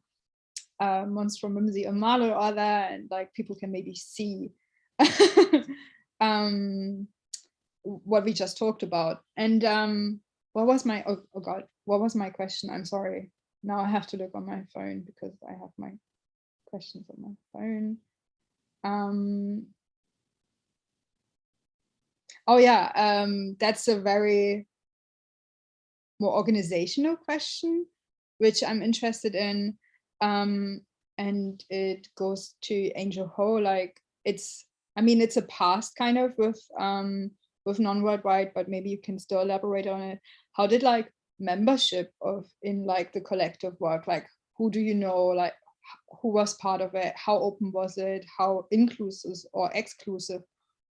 Monstrum Mimsy and Marlo are there, and like people can maybe see what we just talked about. And what was my what was my question? I'm sorry, now I have to look on my phone because I have my questions on my phone. Oh yeah, that's a very more organizational question, which I'm interested in, and it goes to Angel Ho. Like it's a past kind of with non-worldwide, but maybe you can still elaborate on it. How did like membership in like the collective work, like who do you know, like who was part of it, how open was it, how inclusive or exclusive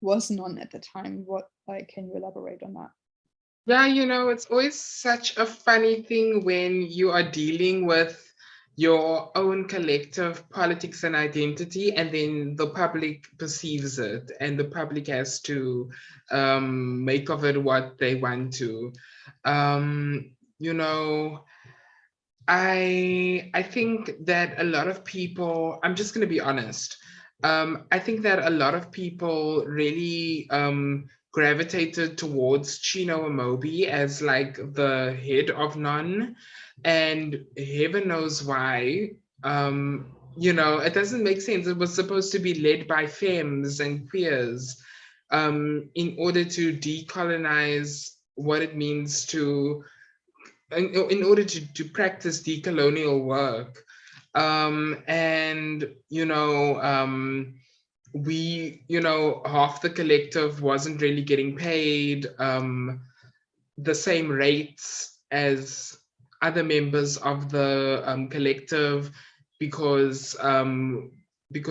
was non at the time? What, like, can you elaborate on that?
Yeah, it's always such a funny thing when you are dealing with your own collective politics and identity, and then the public perceives it, and the public has to make of it what they want to. I think that a lot of people, I'm just going to be honest, I think that a lot of people really gravitated towards Chinua Achebe as like the head of non, and heaven knows why. It doesn't make sense. It was supposed to be led by femmes and queers in order to decolonize what it means to, in order to practice decolonial work. Half the collective wasn't really getting paid the same rates as other members of the collective, because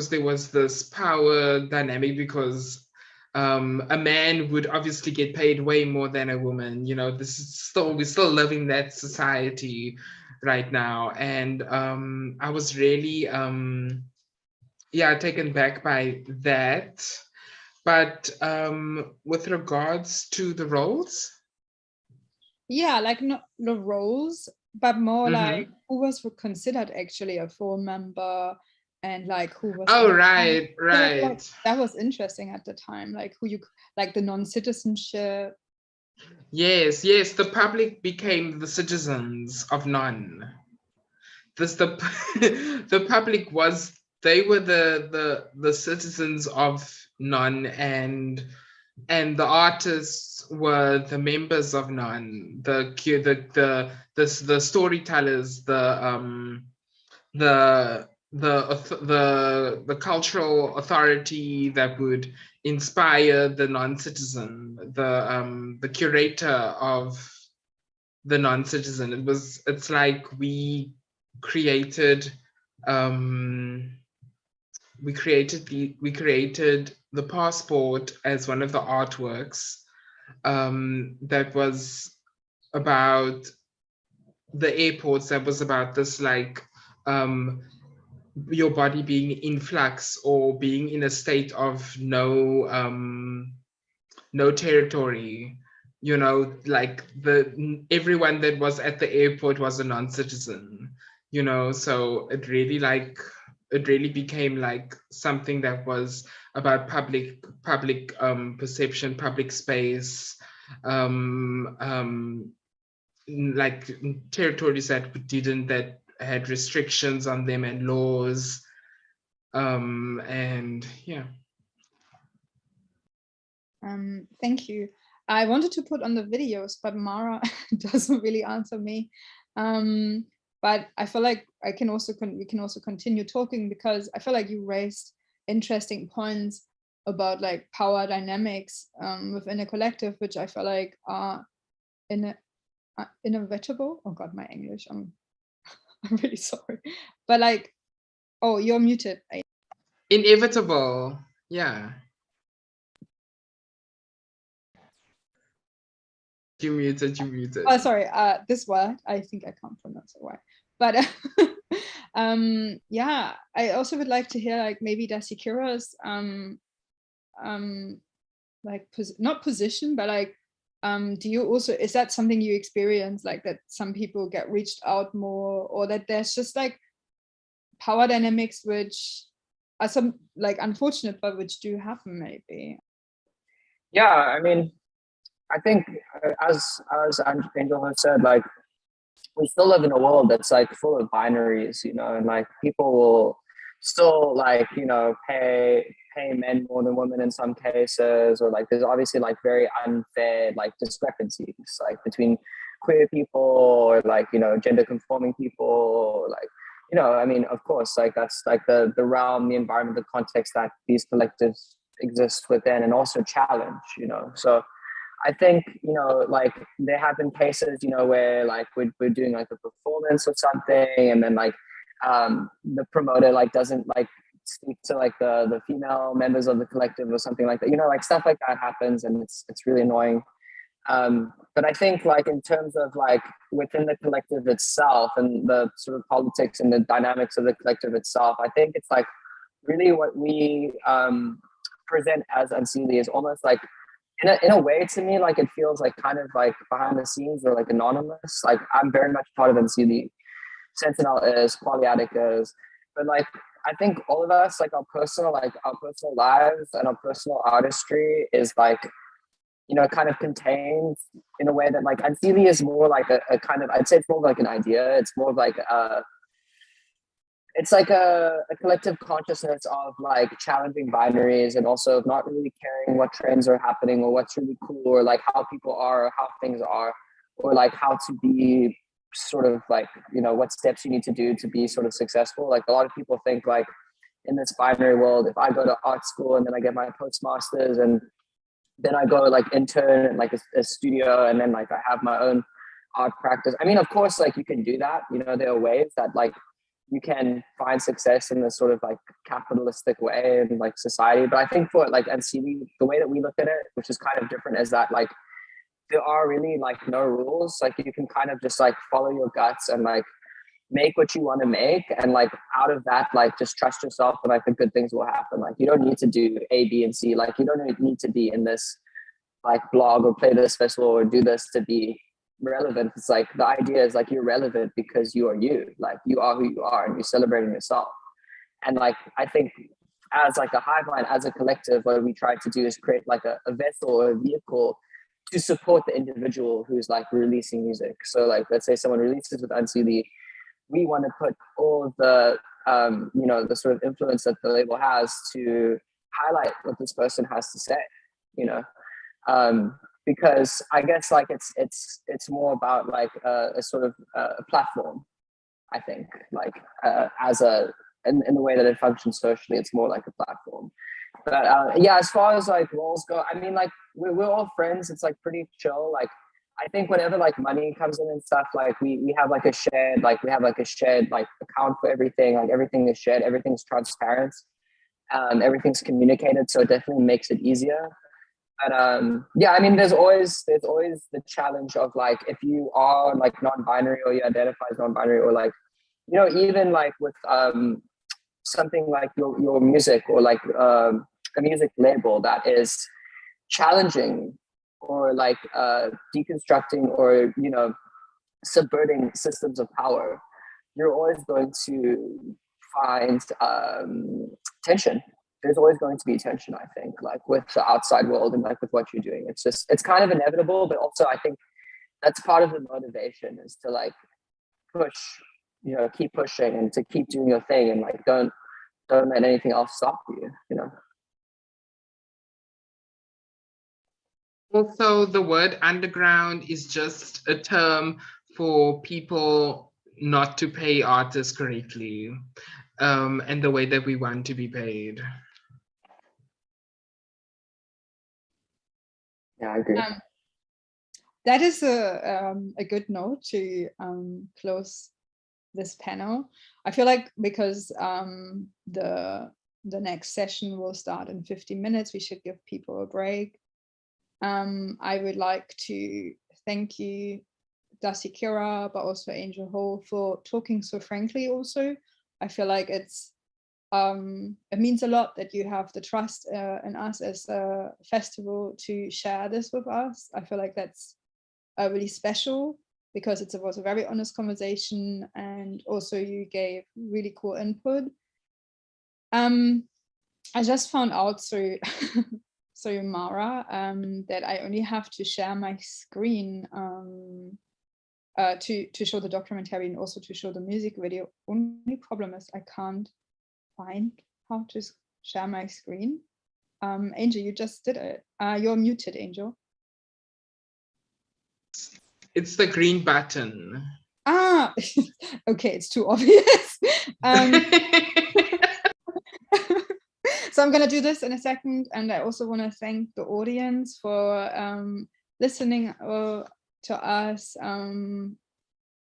there was this power dynamic, because a man would obviously get paid way more than a woman. We're still living that society right now. And I was really taken back by that. But with regards to the roles,
like not the roles, but more like who was considered actually a full member, and like who was
right.
That was interesting at the time, like who you, like the non-citizenship.
Yes, the public became the citizens of non. The public they were the citizens of non, and the artists were the members of non, the storytellers, the cultural authority that would inspire the non-citizen, the curator of the non-citizen. It's like we created the passport as one of the artworks that was about the airports, that was about this like your body being in flux, or being in a state of no territory. Like everyone that was at the airport was a non-citizen. So it really became like something that was about public perception, public space, like territories that had restrictions on them and laws, and yeah.
Thank you. I wanted to put on the videos, but Mara doesn't really answer me. But I feel like we can also continue talking, because I feel like you raised interesting points about like power dynamics within a collective, which I feel like are inevitable. Oh God, my English. I'm really sorry, but like, oh, you're muted.
Inevitable. Yeah. You muted.
Oh, sorry. This word, I think I can't pronounce it right. But yeah, I also would like to hear like maybe Dasychira's like not position, but like do you also, is that something you experience, like that some people get reached out more, or that there's just like power dynamics which are some like unfortunate but which do happen maybe?
Yeah, I mean, I think as Angel has said, like we still live in a world that's like full of binaries, you know, and like people will still like, you know, pay men more than women in some cases, or like there's obviously like very unfair like discrepancies like between queer people or like, you know, gender conforming people, or like, you know, I mean, of course, like that's like the realm, the environment, the context that these collectives exist within and also challenge, you know. So I think, you know, like there have been cases, you know, where like we're doing like a performance or something, and then like the promoter like doesn't like speak to like the female members of the collective or something like that, you know, like stuff like that happens, and it's really annoying. But I think like in terms of like within the collective itself and the sort of politics and the dynamics of the collective itself, I think it's like really what we present as unseelie is almost like in a way, to me, like it feels like kind of like behind the scenes or like anonymous. Like I'm very much part of unseelie. Sentinel is, Polyadic is, but like I think all of us, like our personal lives and our personal artistry is like, you know, kind of contained in a way that like unseelie is more like a kind of, I'd say it's more like an idea. It's more of like it's like a collective consciousness of like challenging binaries, and also of not really caring what trends are happening or what's really cool, or like how people are or how things are, or like how to be sort of like, you know, what steps you need to do to be sort of successful. Like a lot of people think like in this binary world, if I go to art school and then I get my postmasters and then I go like intern at like a studio, and then like I have my own art practice. I mean, of course, like you can do that, you know, there are ways that like you can find success in this sort of like capitalistic way in like society. But I think for like unseelie, the way that we look at it, which is kind of different, is that like there are really like no rules. Like you can kind of just like follow your guts and like make what you want to make, and like out of that, like just trust yourself and like the good things will happen. Like you don't need to do A, B, and C. Like you don't need to be in this like blog or play this festival or do this to be relevant. It's like the idea is like you're relevant because you are you, like you are who you are and you're celebrating yourself. And like I think as like a hive mind, as a collective, what we try to do is create like a vessel or a vehicle to support the individual who's like releasing music. So like let's say someone releases with unseelie, we want to put all of the you know, the sort of influence that the label has to highlight what this person has to say, you know. Because I guess like it's more about like a sort of a platform. I think like as a in the way that it functions socially, it's more like a platform. But yeah, as far as like roles go, I mean, like we're all friends. It's like pretty chill. Like I think whenever like money comes in and stuff, like we have like a shared like account for everything. Like everything is shared, everything's transparent, everything's communicated. So it definitely makes it easier. But yeah, I mean, there's always the challenge of like if you are like non-binary or you identify as non-binary, or like, you know, even like with something like your music or like a music label that is challenging or like deconstructing or, you know, subverting systems of power, you're always going to find tension. There's always going to be tension, I think, like with the outside world and like with what you're doing. It's kind of inevitable, but also I think that's part of the motivation is to like push, you know, keep pushing and to keep doing your thing, and like don't let anything else stop you, you know.
Also, the word underground is just a term for people not to pay artists correctly, and the way that we want to be paid.
Yeah, I agree.
that is a good note to close this panel. I feel like because the next session will start in 15 minutes, we should give people a break. I would like to thank you, Dasychira, but also Angel Ho, for talking so frankly also. I feel like it means a lot that you have the trust in us as a festival to share this with us. I feel like that's really special because it was a very honest conversation, and also you gave really cool input. I just found out through Mara that I only have to share my screen to show the documentary and also to show the music video. Only problem is I can't find how to share my screen. Angel, you just did it. You're muted, Angel.
It's the green button.
Ah, okay, it's too obvious. So I'm going to do this in a second, and I also want to thank the audience for listening to us.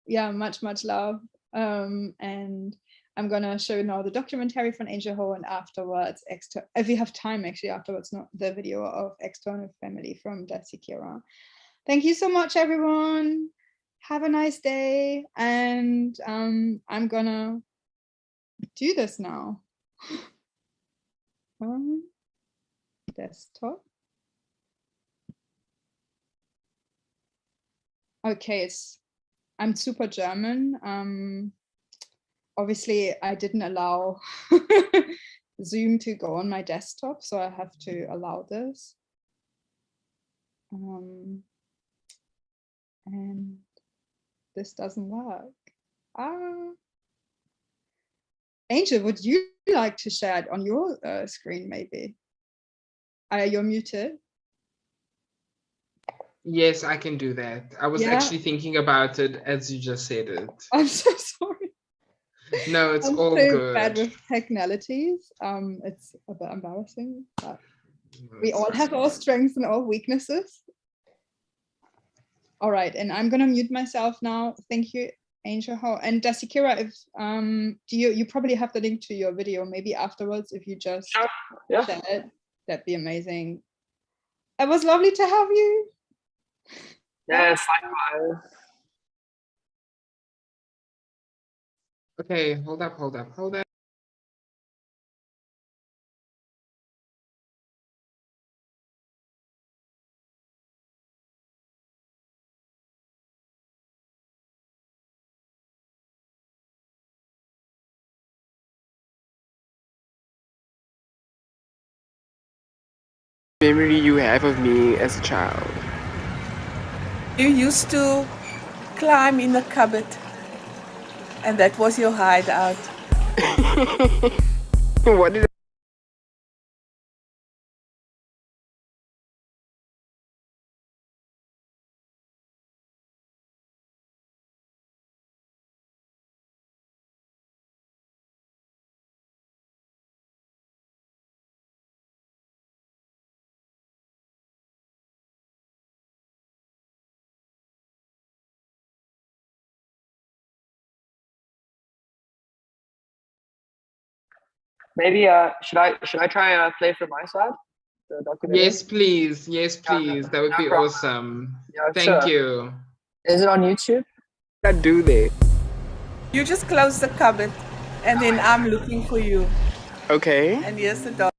Yeah, much love. And I'm going to show now the documentary from Angel Ho, and afterwards, if we have time, actually, afterwards, not the video of External Family from Dasychira. Thank you so much, everyone. Have a nice day. And I'm going to do this now. Desktop. Okay, I'm super German. Obviously, I didn't allow Zoom to go on my desktop, so I have to allow this. And this doesn't work. Angel, would you like to share it on your screen, maybe? You're muted.
Yes, I can do that. I was actually thinking about it as you just said it.
I'm so sorry.
No, it's
I'm
all
so
good.
bad with technicalities. It's a bit embarrassing, but we all have our strengths and our weaknesses. All right, and I'm gonna mute myself now. Thank you, Angel Ho. And Dasychira, if you probably have the link to your video, maybe afterwards, if you just share it, that'd be amazing. It was lovely to have you.
Yes, likewise.
Okay, hold up.
Memory you have of me as a child.
You used to climb in a cupboard, and that was your hideout.
What did
Maybe should I try play from my side? The documentary?
Yes, please. That would be awesome.
Yeah,
Thank
sure.
you.
Is it on YouTube?
I do that?
You just close the cupboard, and then I'm looking for you.
Okay.
And here's the dog.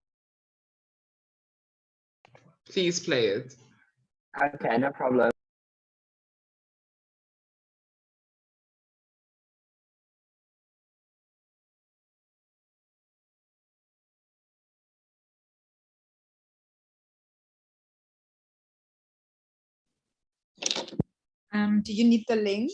Please play it.
Okay, no problem.
Do you need the link?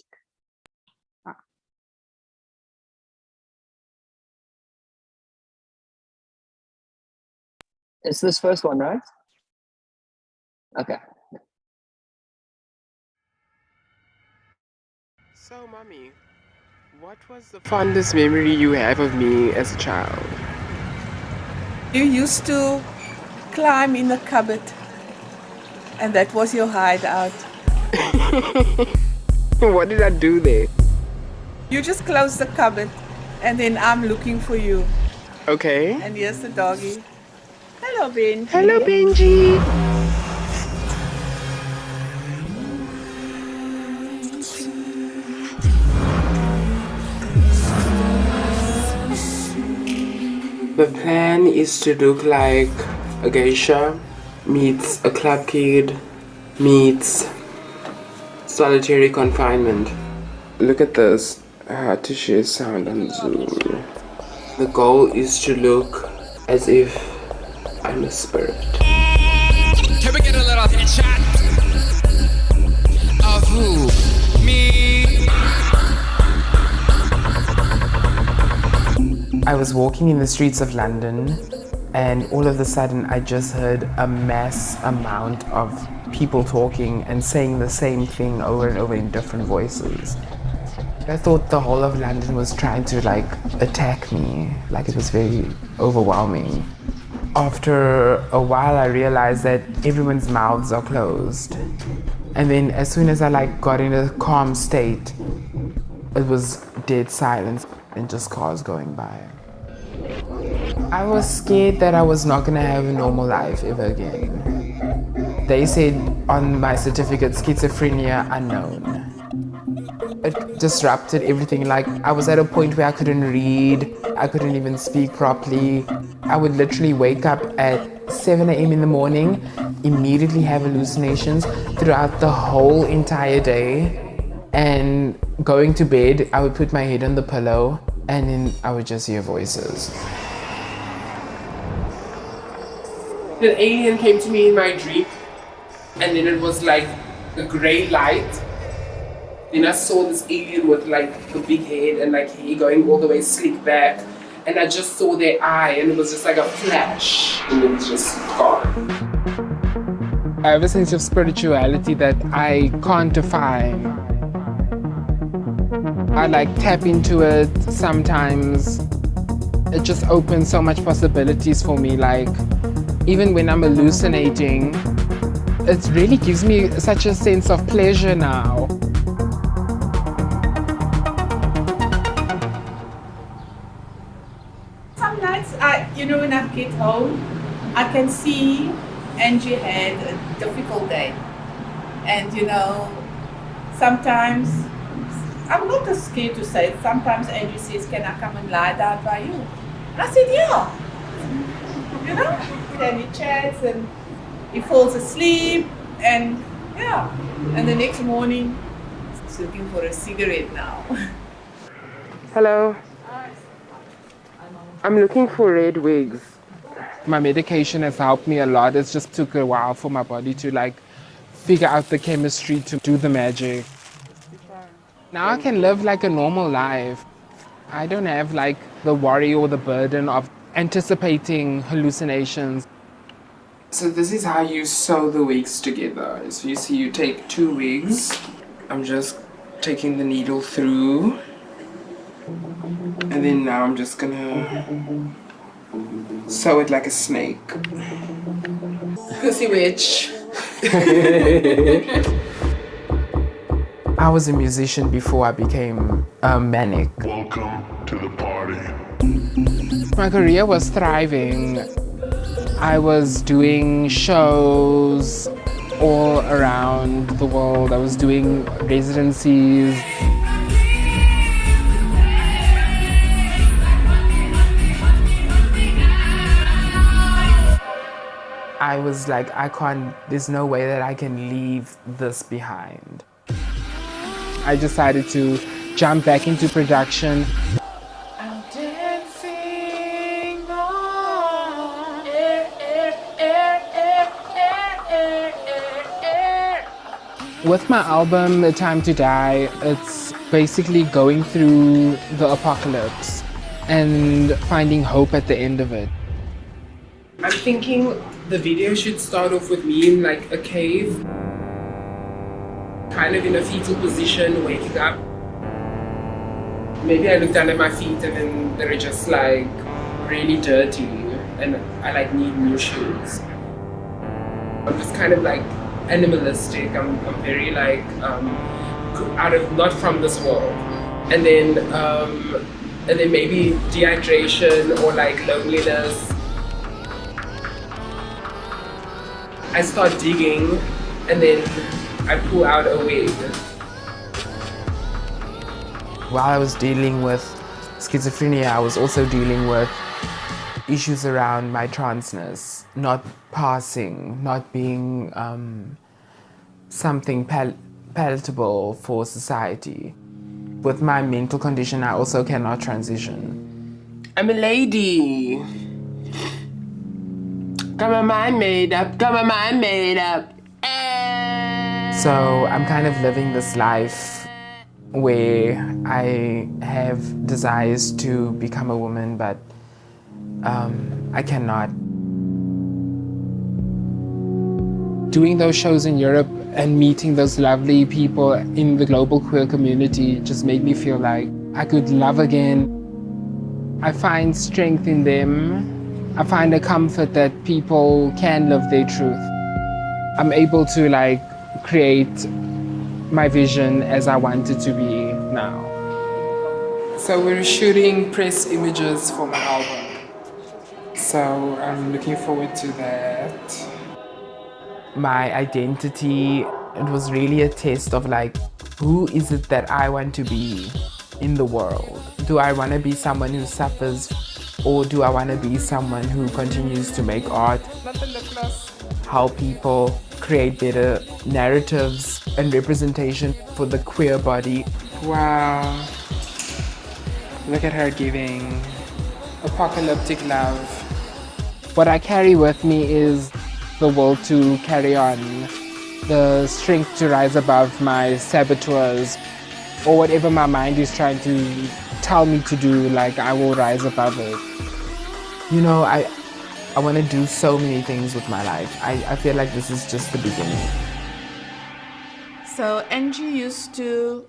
It's this first one, right? Okay.
So, Mommy, what was the fondest memory you have of me as a child?
You used to climb in a cupboard, and that was your hideout.
What did I do there?
You just close the cupboard and then I'm looking for you.
Okay.
And here's the doggy. Hello, Benji.
Hello, Benji. The plan is to look like a geisha meets a club kid meets solitary confinement. Look at this. How to share sound on Zoom. The goal is to look as if I'm a spirit.
Can we get a little headshot of who? Me.
I was walking in the streets of London and all of a sudden I just heard a mass amount of people talking and saying the same thing over and over in different voices. I thought the whole of London was trying to like attack me, like it was very overwhelming. After a while I realized that everyone's mouths are closed. And then as soon as I like got in a calm state, it was dead silence and just cars going by. I was scared that I was not gonna have a normal life ever again. They said on my certificate, schizophrenia unknown. It disrupted everything. Like I was at a point where I couldn't read, I couldn't even speak properly. I would literally wake up at 7 a.m. in the morning, immediately have hallucinations throughout the whole entire day. And going to bed, I would put my head on the pillow and then I would just hear voices. An alien came to me in my dream and then it was like a grey light. Then I saw this alien with like a big head and like hair going all the way slick back. And I just saw their eye and it was just like a flash and it was just gone. I have a sense of spirituality that I can't define. I like tap into it sometimes. It just opens so much possibilities for me. Like even when I'm hallucinating, it really gives me such a sense of pleasure now.
Some nights, when I get home, I can see Angie had a difficult day. And, sometimes, I'm not scared to say it, sometimes Angie says, can I come and lie down by you? And I said, yeah. Then he chats and he falls asleep and yeah. And the next morning, he's looking for a cigarette now.
Hello. I'm looking for red wigs. My medication has helped me a lot. It just took a while for my body to like figure out the chemistry to do the magic. Now I can live like a normal life. I don't have like the worry or the burden of anticipating hallucinations. So this is how you sew the wigs together. So you see, you take 2 wigs. I'm just taking the needle through. And then now I'm just gonna sew it like a snake. See which? I was a musician before I became manic.
Welcome to the party.
My career was thriving. I was doing shows all around the world. I was doing residencies. I was like, there's no way that I can leave this behind. I decided to jump back into production. I'm dancing on air. With my album, A Time to Die, it's basically going through the apocalypse and finding hope at the end of it. I'm thinking the video should start off with me in like a cave, kind of in a fetal position, waking up. Maybe I look down at my feet and then they're just like really dirty and I like need new shoes. I'm just kind of like
animalistic. I'm very like out of not from this world, and then maybe dehydration or like loneliness. I start digging, and then I pull out a wig.
While I was dealing with schizophrenia, I was also dealing with issues around my transness, not passing, not being something palatable for society. With my mental condition, I also cannot transition.
I'm a lady. Got my mind made up, got my mind made up.
So I'm kind of living this life where I have desires to become a woman, but I cannot. Doing those shows in Europe and meeting those lovely people in the global queer community just made me feel like I could love again. I find strength in them. I find a comfort that people can live their truth. I'm able to like create my vision as I want it to be now. So we're shooting press images for my album. So I'm looking forward to that. My identity, it was really a test of like, who is it that I want to be in the world? Do I want to be someone who suffers, or do I want to be someone who continues to make art, help people create better narratives and representation for the queer body? Wow. Look at her giving apocalyptic love. What I carry with me is the will to carry on, the strength to rise above my saboteurs, or whatever my mind is trying to tell me to do, like I will rise above it. You know, I want to do so many things with my life. I feel like this is just the beginning.
So Angie used to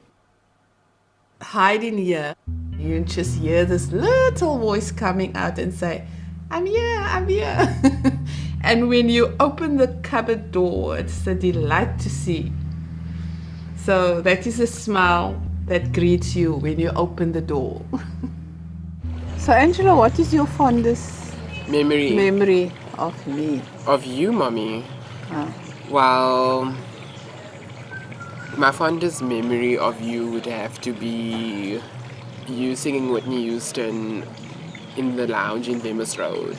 hide in here. You just hear this little voice coming out and say, I'm here, I'm here. And when you open the cupboard door, it's a delight to see. So that is a smile that greets you when you open the door. So Angela, what is your fondest memory of me?
Of you, mommy?
Oh.
Well, my fondest memory of you would have to be you singing Whitney Houston in the lounge in Famous Road.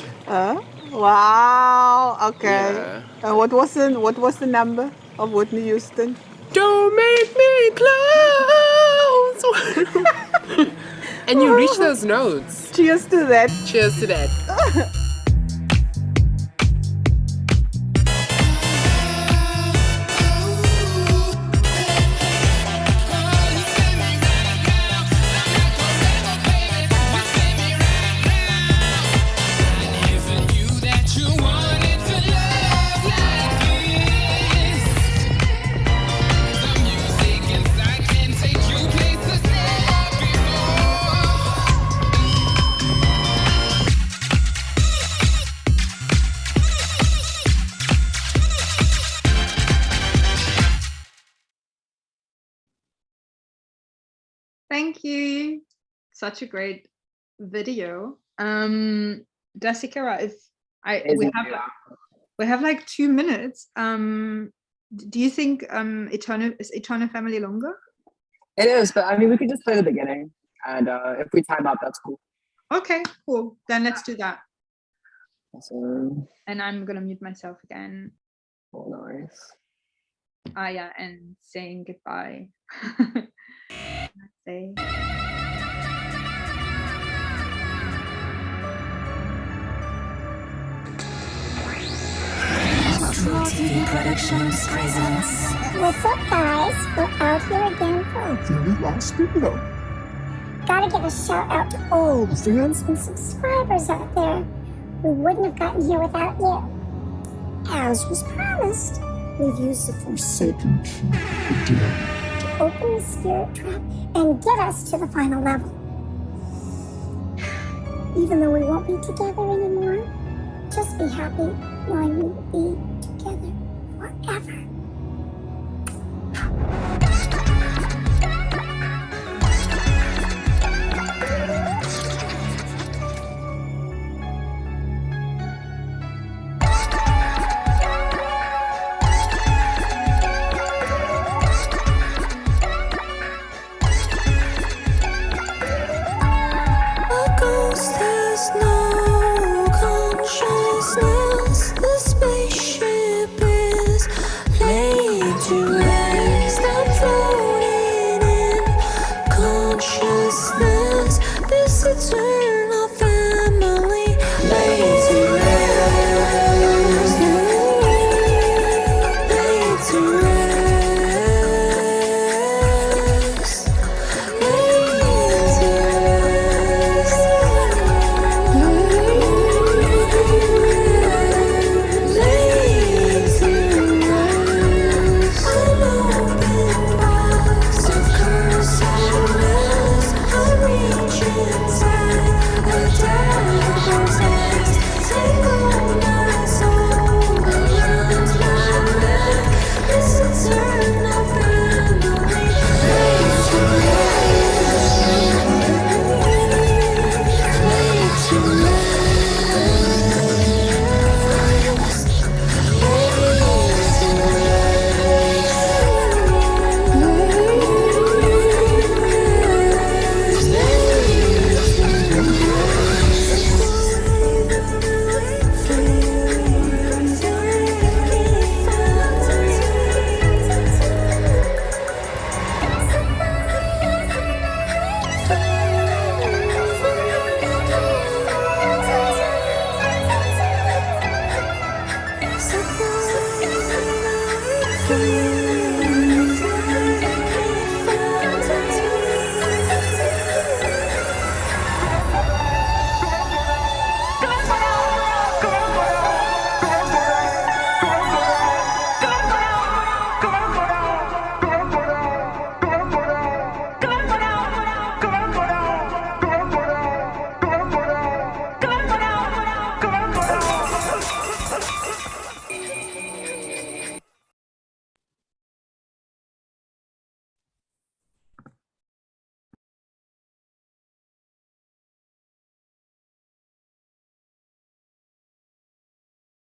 Wow. Okay.
Yeah.
What was the number of Whitney Houston?
Don't make me close. And you reach those notes.
Cheers to that.
Cheers to that.
Thank you. Such a great video. Dasychira, we have like 2 minutes. Do you think is Eternal Family longer?
It is, but I mean, we could just play the beginning, and if we time out, that's cool.
Okay, cool. Then let's do that.
Awesome.
And I'm gonna mute myself again.
Oh, nice.
Yeah, and saying goodbye. Say.
TV Productions presents.
What's up, guys? We're out here again for a very last video. Gotta give a shout out to all the fans and subscribers out there. We wouldn't have gotten here without you. As was promised, we've used the Forsaken Key again to open the spirit trap and get us to the final level. Even though we won't be together anymore, just be happy knowing we will be together forever. Bye.